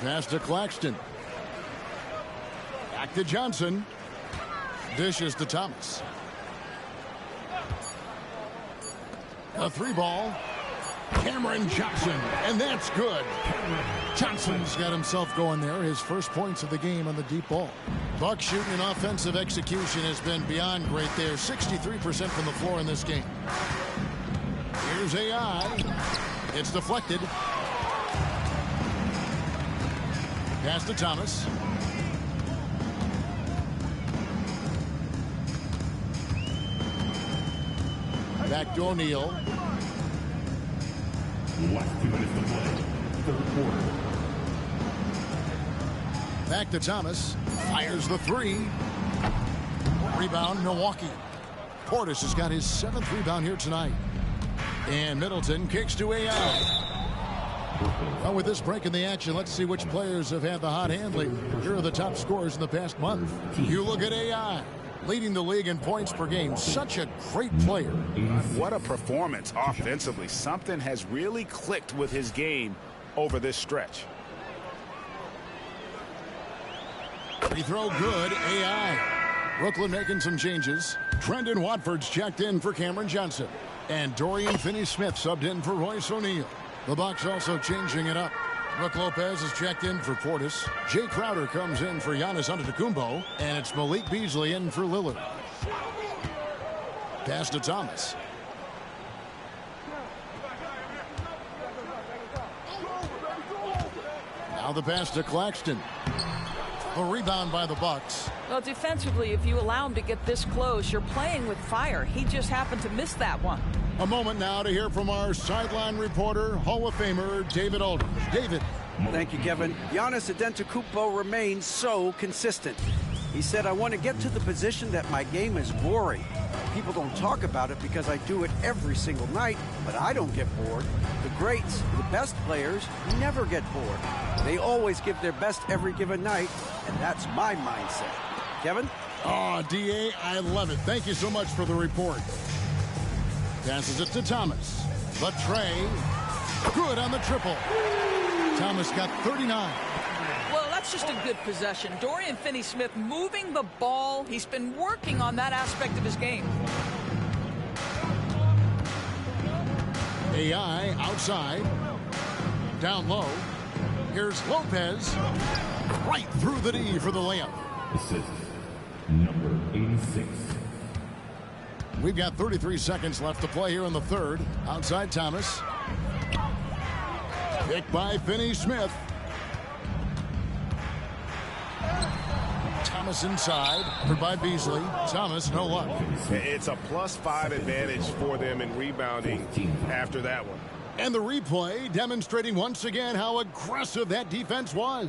Pass to Claxton. Back to Johnson. Dishes to Thomas. A 3-ball. Cameron Johnson, and that's good. Johnson's got himself going there. His first points of the game on the deep ball. Buck shooting and offensive execution has been beyond great there. 63% from the floor in this game. Here's AI. It's deflected. Pass to Thomas. Back to O'Neal. Last 2 minutes to play. Third quarter. Back to Thomas. Fires the 3. Rebound, Milwaukee. Portis has got his 7th rebound here tonight. And Middleton kicks to AI. Well, with this break in the action, let's see which players have had the hot handling. Here are the top scorers in the past month. You look at AI. Leading the league in points per game. Such a great player. What a performance offensively. Something has really clicked with his game over this stretch. Free throw good. AI. Brooklyn making some changes. Trendon Watford's checked in for Cameron Johnson. And Dorian Finney-Smith subbed in for Royce O'Neal. The Bucks also changing it up. Brook Lopez is checked in for Portis. Jay Crowder comes in for Giannis Antetokounmpo. And it's Malik Beasley in for Lillard. Pass to Thomas. Now the pass to Claxton. A rebound by the Bucks. Well, defensively, if you allow him to get this close, you're playing with fire. He just happened to miss that one. A moment now to hear from our sideline reporter, Hall of Famer David Aldridge. David. Thank you, Kevin. Giannis Antetokounmpo remains so consistent. He said, I want to get to the position that my game is boring. People don't talk about it because I do it every single night, but I don't get bored. The greats, the best players, never get bored. They always give their best every given night, and that's my mindset. Kevin? Oh, D.A., I love it. Thank you so much for the report. Passes it to Thomas. The tray. Good on the triple. Thomas got 39. Well, that's just a good possession. Dorian Finney-Smith moving the ball. He's been working on that aspect of his game. AI outside. Down low. Here's Lopez. Right through the D for the layup. Assist number 86. We've got 33 seconds left to play here in the third. Outside Thomas. Picked by Finney-Smith. Thomas inside. Covered by Beasley. Thomas, no luck. It's a +5 advantage for them in rebounding after that one. And the replay demonstrating once again how aggressive that defense was.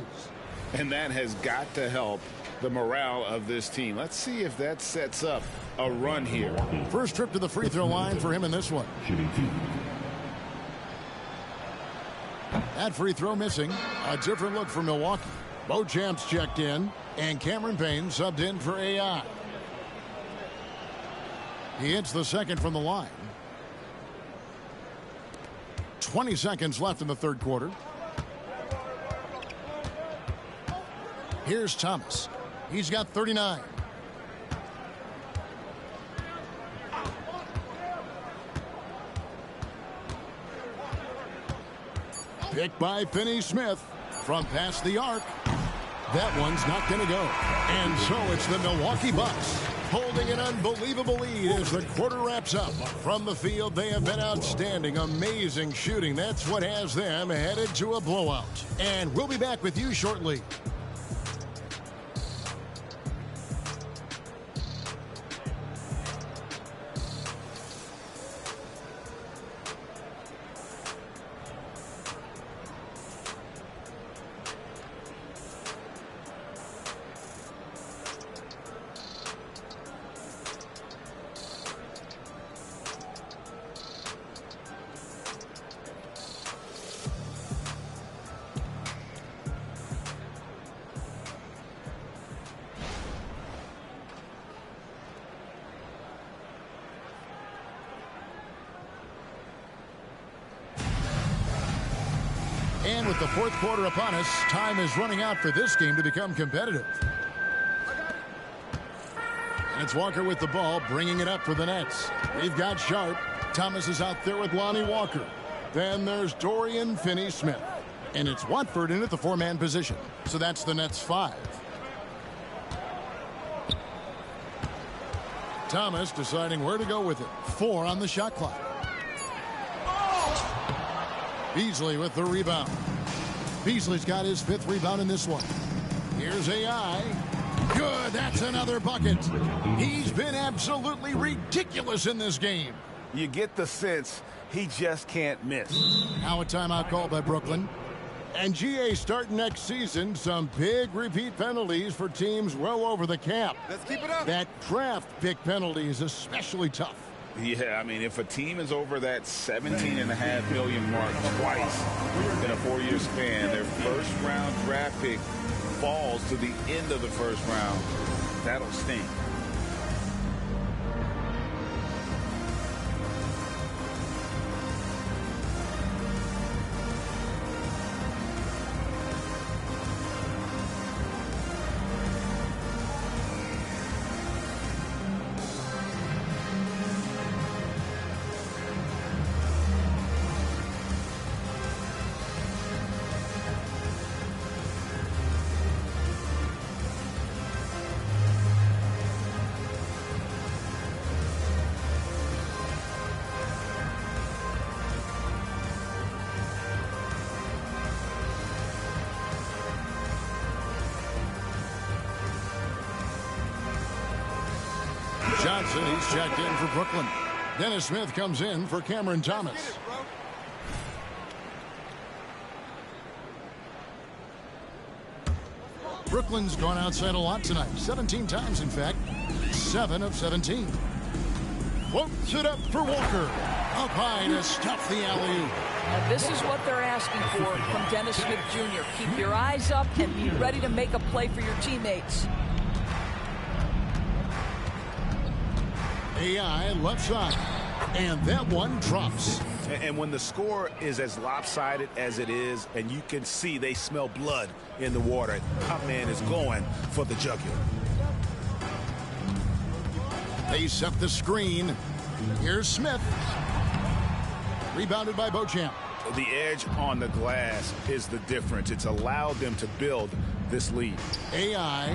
And that has got to help the morale of this team. Let's see if that sets up a run here. First trip to the free throw line for him in this one. That free throw missing. A different look for Milwaukee. Beauchamp's checked in, and Cameron Payne subbed in for AI. He hits the second from the line. 20 seconds left in the third quarter. Here's Thomas. He's got 39. Picked by Finney-Smith from past the arc. That one's not going to go. And so it's the Milwaukee Bucks holding an unbelievable lead as the quarter wraps up. From the field, they have been outstanding. Amazing shooting. That's what has them headed to a blowout. And we'll be back with you shortly. And with the fourth quarter upon us, time is running out for this game to become competitive. And it's Walker with the ball, bringing it up for the Nets. They've got Sharp. Thomas is out there with Lonnie Walker. Then there's Dorian Finney-Smith. And it's Watford in at the four-man position. So that's the Nets 5. Thomas deciding where to go with it. 4 on the shot clock. Beasley with the rebound. Beasley's got his 5th rebound in this one. Here's AI. Good, that's another bucket. He's been absolutely ridiculous in this game. You get the sense he just can't miss. Now a timeout call by Brooklyn. And GA starting next season, some big repeat penalties for teams well over the cap. Let's keep it up. That draft pick penalty is especially tough. Yeah, I mean, if a team is over that $17.5 million mark twice in a 4-year span, their first-round draft pick falls to the end of the first round, that'll sting. Johnson, he's checked in for Brooklyn. Dennis Smith comes in for Cameron Thomas. Brooklyn's gone outside a lot tonight. 17 times, in fact. 7 of 17. Floats it up for Walker. Up high to stuff the alley-oop. And this is what they're asking for from Dennis Smith Jr. Keep your eyes up and be ready to make a play for your teammates. AI left side. And that one drops. And when the score is as lopsided as it is, and you can see they smell blood in the water, top man is going for the jugular. They set the screen. Here's Smith. Rebounded by Beauchamp. The edge on the glass is the difference. It's allowed them to build this lead. AI.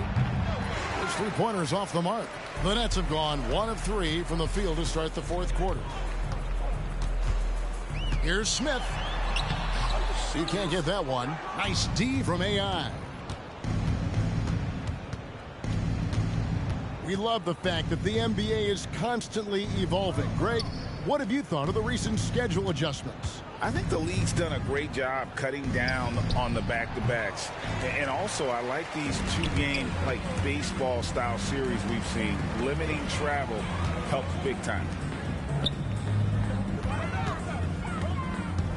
His three-pointers off the mark. The Nets have gone 1 of 3 from the field to start the fourth quarter. Here's Smith. You can't get that one. Nice D from AI. We love the fact that the NBA is constantly evolving. Greg, what have you thought of the recent schedule adjustments? I think the league's done a great job cutting down on the back-to-backs. And also, I like these two-game, like, baseball-style series we've seen. Limiting travel helps big time.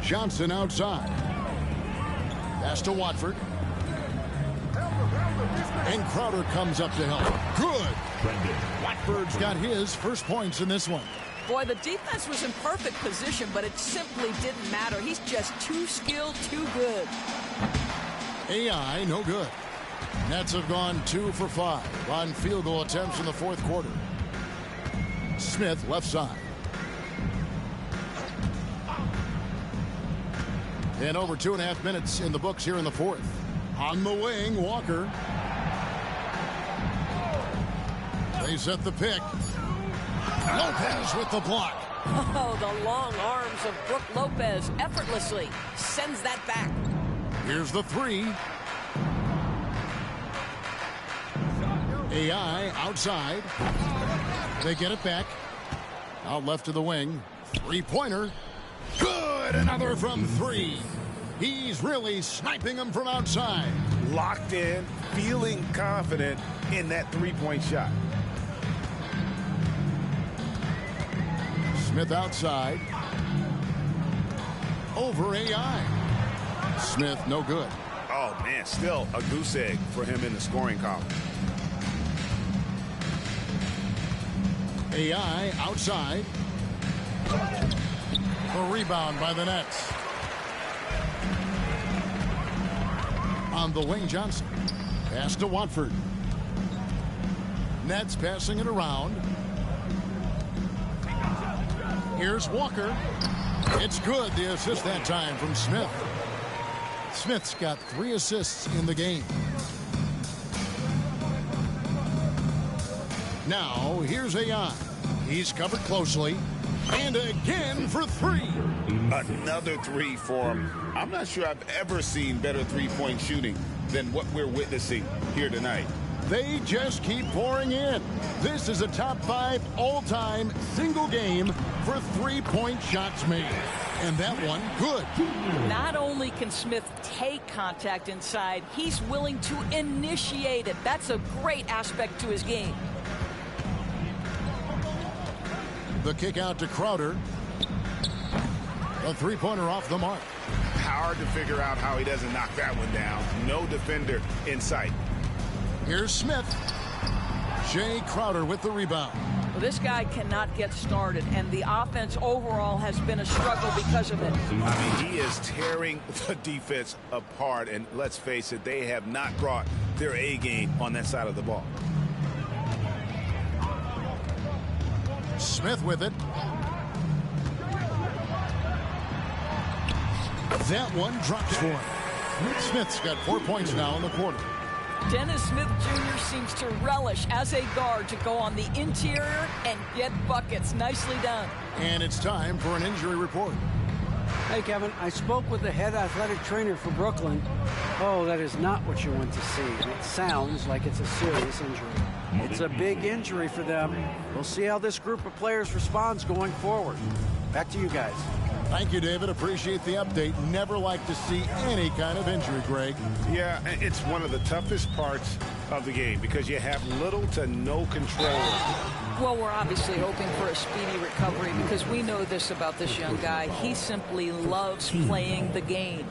Johnson outside. Pass to Watford. And Crowder comes up to help. Good. Watford's got his first points in this one. Boy, the defense was in perfect position, but it simply didn't matter. He's just too skilled, too good. AI, no good. Nets have gone 2 for 5 on field goal attempts in the fourth quarter. Smith, left side. And over 2.5 minutes in the books here in the fourth. On the wing, Walker. They set the pick. Lopez with the block. Oh, the long arms of Brook Lopez effortlessly sends that back. Here's the three. AI outside. They get it back. Out left to the wing. Three-pointer. Good! Another from three. He's really sniping them from outside. Locked in, feeling confident in that three-point shot. Smith outside. Over AI. Smith, no good. Oh, man, still a goose egg for him in the scoring column. AI outside. A rebound by the Nets. On the wing, Johnson. Pass to Watford. Nets passing it around. Here's Walker. It's good. The assist that time from Smith. Smith's got 3 assists in the game. Now, here's AI. He's covered closely. And again for 3. Another 3 for him. I'm not sure I've ever seen better three-point shooting than what we're witnessing here tonight. They just keep pouring in. This is a top 5 all-time single game for three-point shots made. And that one, good. Not only can Smith take contact inside, he's willing to initiate it. That's a great aspect to his game. The kick out to Crowder. A three-pointer off the mark. Hard to figure out how he doesn't knock that one down. No defender in sight. Here's Smith. Jay Crowder with the rebound. Well, this guy cannot get started, and the offense overall has been a struggle because of it. I mean, he is tearing the defense apart, and let's face it, they have not brought their A game on that side of the ball. Smith with it. That one drops for him. Smith's got 4 points now in the quarter. Dennis Smith Jr. seems to relish as a guard to go on the interior and get buckets. Nicely done. And it's time for an injury report. Hey, Kevin, I spoke with the head athletic trainer for Brooklyn. Oh, that is not what you want to see. And it sounds like it's a serious injury. It's a big injury for them. We'll see how this group of players responds going forward. Back to you guys. Thank you, David. Appreciate the update. Never like to see any kind of injury, Greg. Yeah, it's one of the toughest parts of the game because you have little to no control. Well, we're obviously hoping for a speedy recovery because we know this about this young guy. He simply loves playing the game.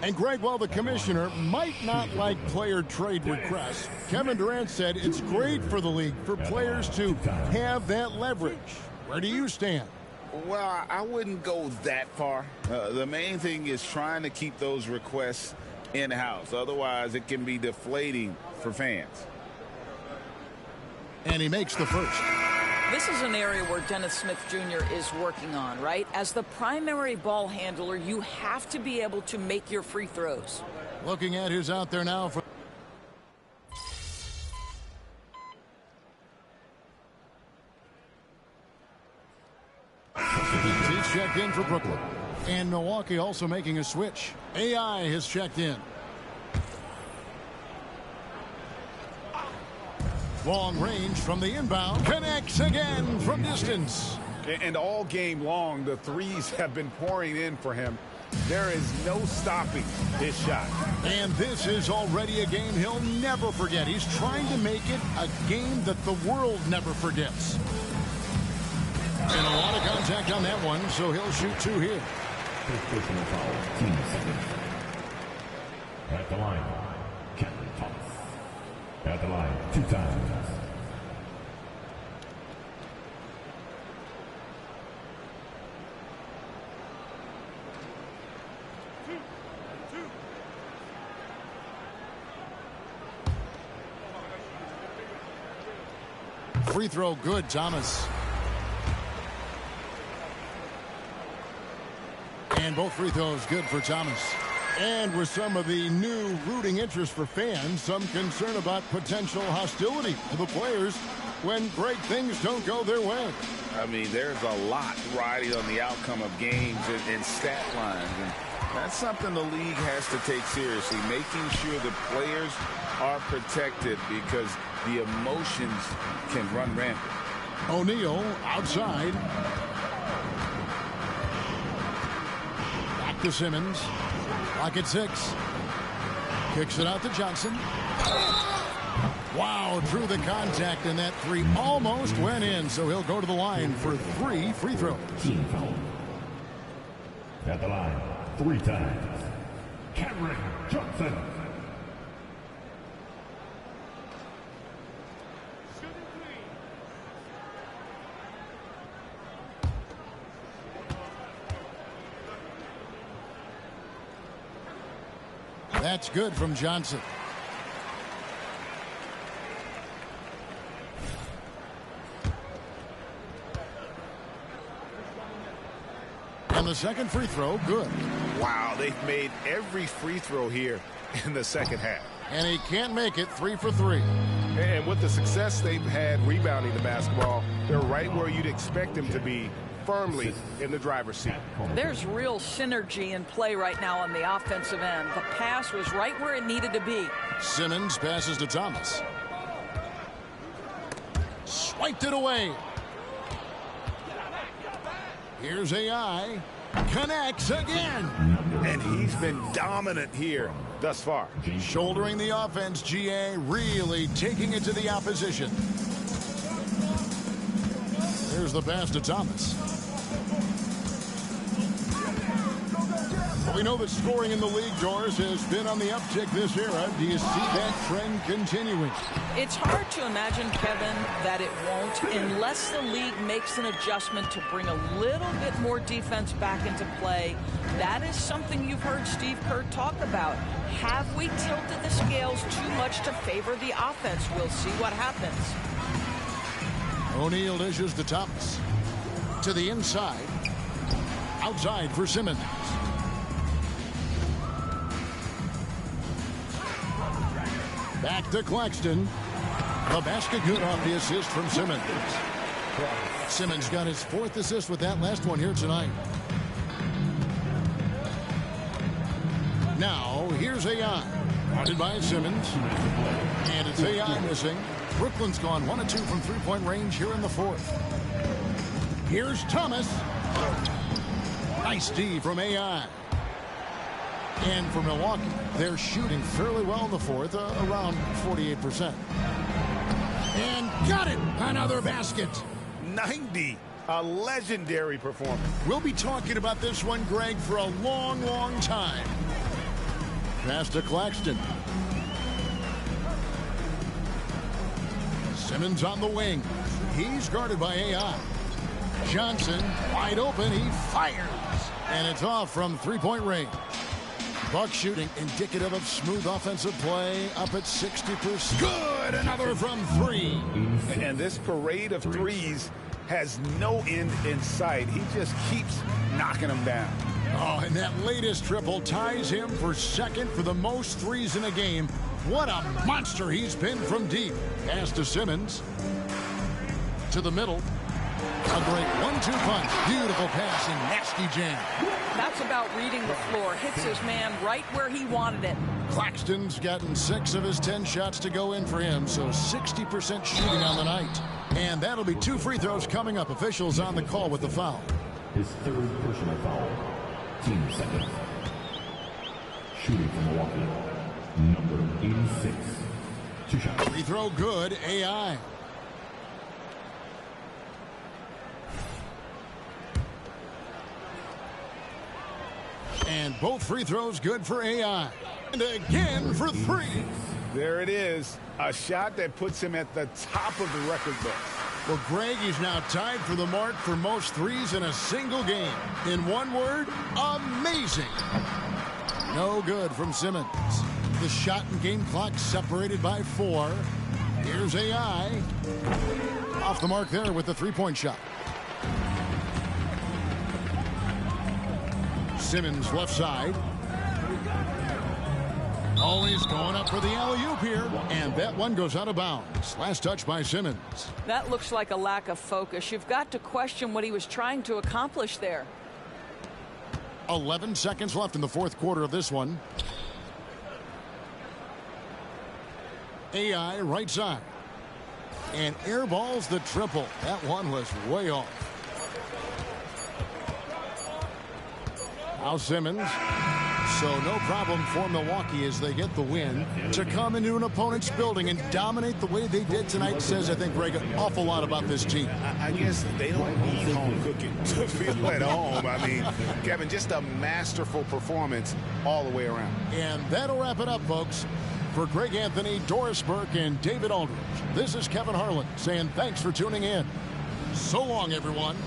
And Greg, while the commissioner might not like player trade requests, Kevin Durant said it's great for the league for players to have that leverage. Where do you stand? Well, I wouldn't go that far. The main thing is trying to keep those requests in-house. Otherwise, it can be deflating for fans. And he makes the first. This is an area where Dennis Smith Jr. is working on, right? As the primary ball handler, you have to be able to make your free throws. Looking at who's out there now for he's checked in for Brooklyn. And Milwaukee also making a switch. AI has checked in. Long range from the inbound. Connects again from distance. And all game long, the threes have been pouring in for him. There is no stopping his shot. And this is already a game he'll never forget. He's trying to make it a game that the world never forgets. And a lot of contact on that one, so he'll shoot 2 here. At the line, Captain Thomas. At the line, 2 times. Free throw good, Thomas. And both free throws good for Thomas. And with some of the new rooting interest for fans, some concern about potential hostility to the players when great things don't go their way. I mean, there's a lot riding on the outcome of games and stat lines. And that's something the league has to take seriously, making sure the players are protected because the emotions can run rampant. O'Neal outside. Back to Simmons. Clock at 6. Kicks it out to Johnson. Wow, drew the contact, and that three almost went in, so he'll go to the line for 3 free throws. Team foul. At the line, 3 times. Cameron Johnson. That's good from Johnson. And the second free throw, good. Wow, they've made every free throw here in the second half. And he can't make it. 3 for 3. And with the success they've had rebounding the basketball, they're right where you'd expect them to be, firmly in the driver's seat. There's real synergy in play right now on the offensive end. The pass was right where it needed to be. Simmons passes to Thomas. Swiped it away. Here's AI. Connects again. And he's been dominant here thus far. Shouldering the offense, GA really taking it to the opposition. Here's the pass to Thomas. We know that scoring in the league, Doris, has been on the uptick this era. Do you see that trend continuing? It's hard to imagine, Kevin, that it won't unless the league makes an adjustment to bring a little bit more defense back into play. That is something you've heard Steve Kerr talk about. Have we tilted the scales too much to favor the offense? We'll see what happens. O'Neal dishes to Thomas. To the inside. Outside for Simmons. Back to Claxton. The basket good off the assist from Simmons. Simmons got his 4th assist with that last one here tonight. Now, here's AI. Guarded by Simmons. And it's AI missing. Brooklyn's gone 1 of 2 from three-point range here in the 4th. Here's Thomas. Nice D from AI. And for Milwaukee, they're shooting fairly well in the 4th, around 48%. And got it! Another basket. 90. A legendary performance. We'll be talking about this one, Greg, for a long, long time. Pass to Claxton. Simmons on the wing. He's guarded by AI. Johnson, wide open, he fires. And it's off from three-point range. Buck shooting indicative of smooth offensive play, up at 60%. Good! Another from 3. And this parade of threes has no end in sight. He just keeps knocking them down. Oh, and that latest triple ties him for 2nd for the most threes in a game. What a monster he's been from deep. Pass to Simmons. To the middle. A great 1-2 punch. Beautiful pass and nasty jam. That's about reading the floor. Hits his man right where he wanted it. Claxton's gotten 6 of his 10 shots to go in for him, so 60% shooting on the night. And that'll be 2 free throws coming up. Officials on the call with the foul. His 3rd personal foul. Team 2nd. Shooting from Milwaukee. Number 86. 2 shots. Free throw good. AI. And both free throws good for AI. And again for 3. There it is. A shot that puts him at the top of the record book. Well, Greg, he's now tied for the mark for most threes in a single game. In one word, amazing. No good from Simmons. The shot and game clock separated by 4. Here's AI. Off the mark there with the three-point shot. Simmons left side. Oh, he's going up for the alley-oop here. And that one goes out of bounds. Last touch by Simmons. That looks like a lack of focus. You've got to question what he was trying to accomplish there. 11 seconds left in the fourth quarter of this one. AI right side. And airballs the triple. That one was way off. Now Simmons. So no problem for Milwaukee as they get the win. To come into an opponent's building and dominate the way they did tonight says, I think, Greg, an awful lot about this team. I guess they don't need home cooking to feel at home. I mean, Kevin, just a masterful performance all the way around. And that'll wrap it up, folks. For Greg Anthony, Doris Burke, and David Aldridge, this is Kevin Harlan saying thanks for tuning in. So long, everyone.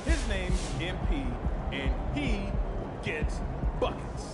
His name's MP, and he gets buckets.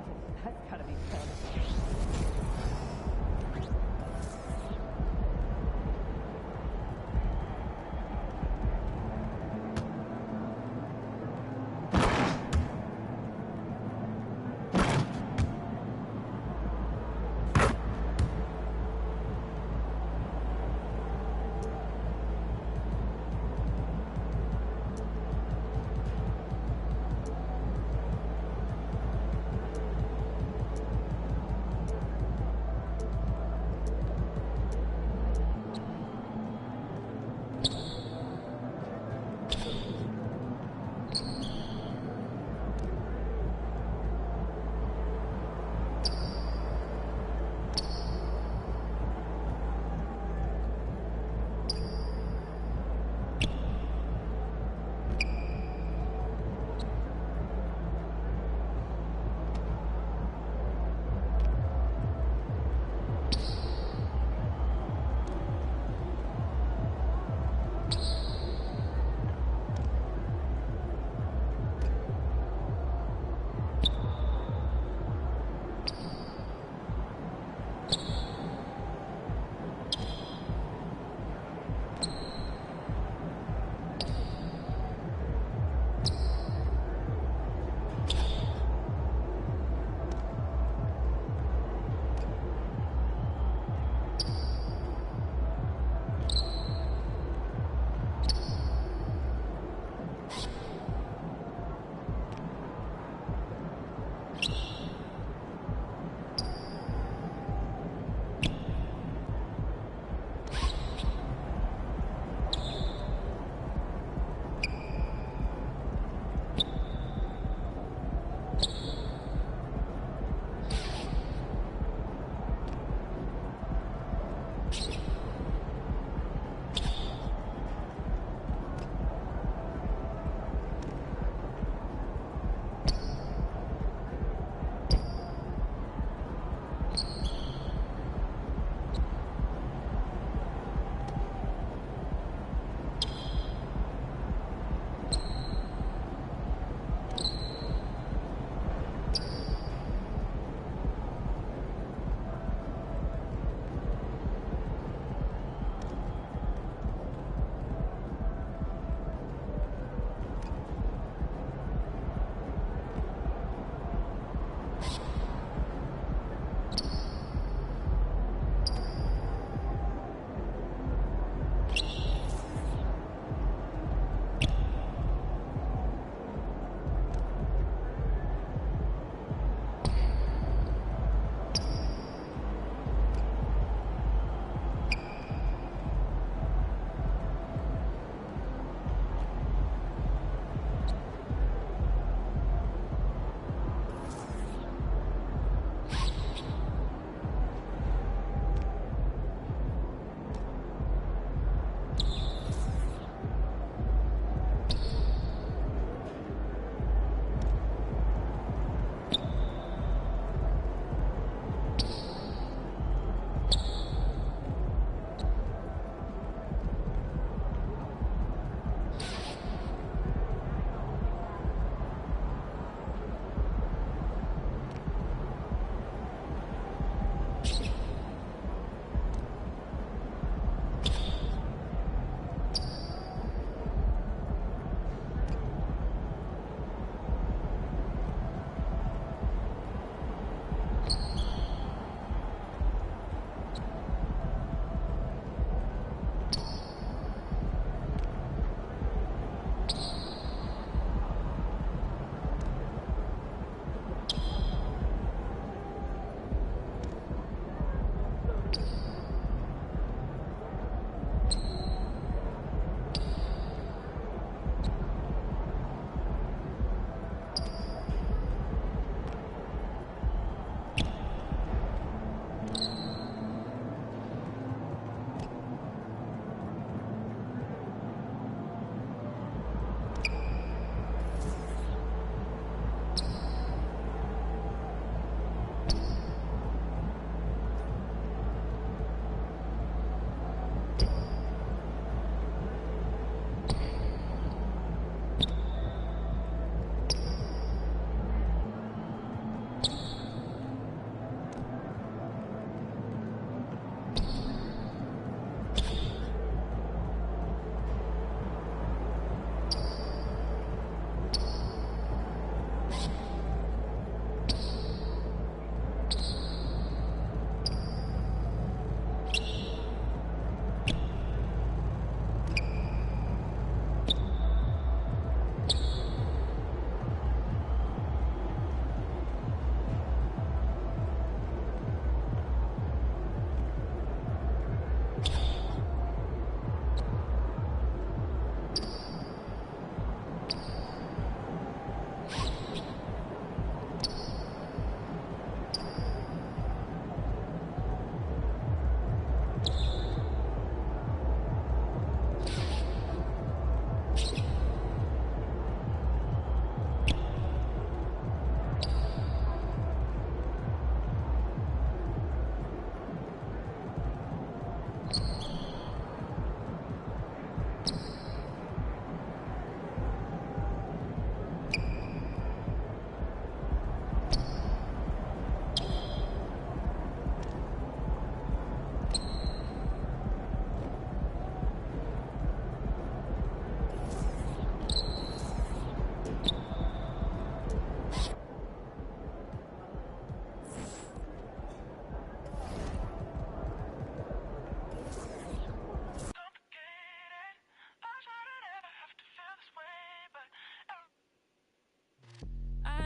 Oh, that's gotta be fun.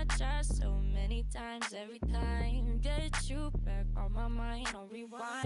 my chest so many times. Every time, get you back on my mind on rewind.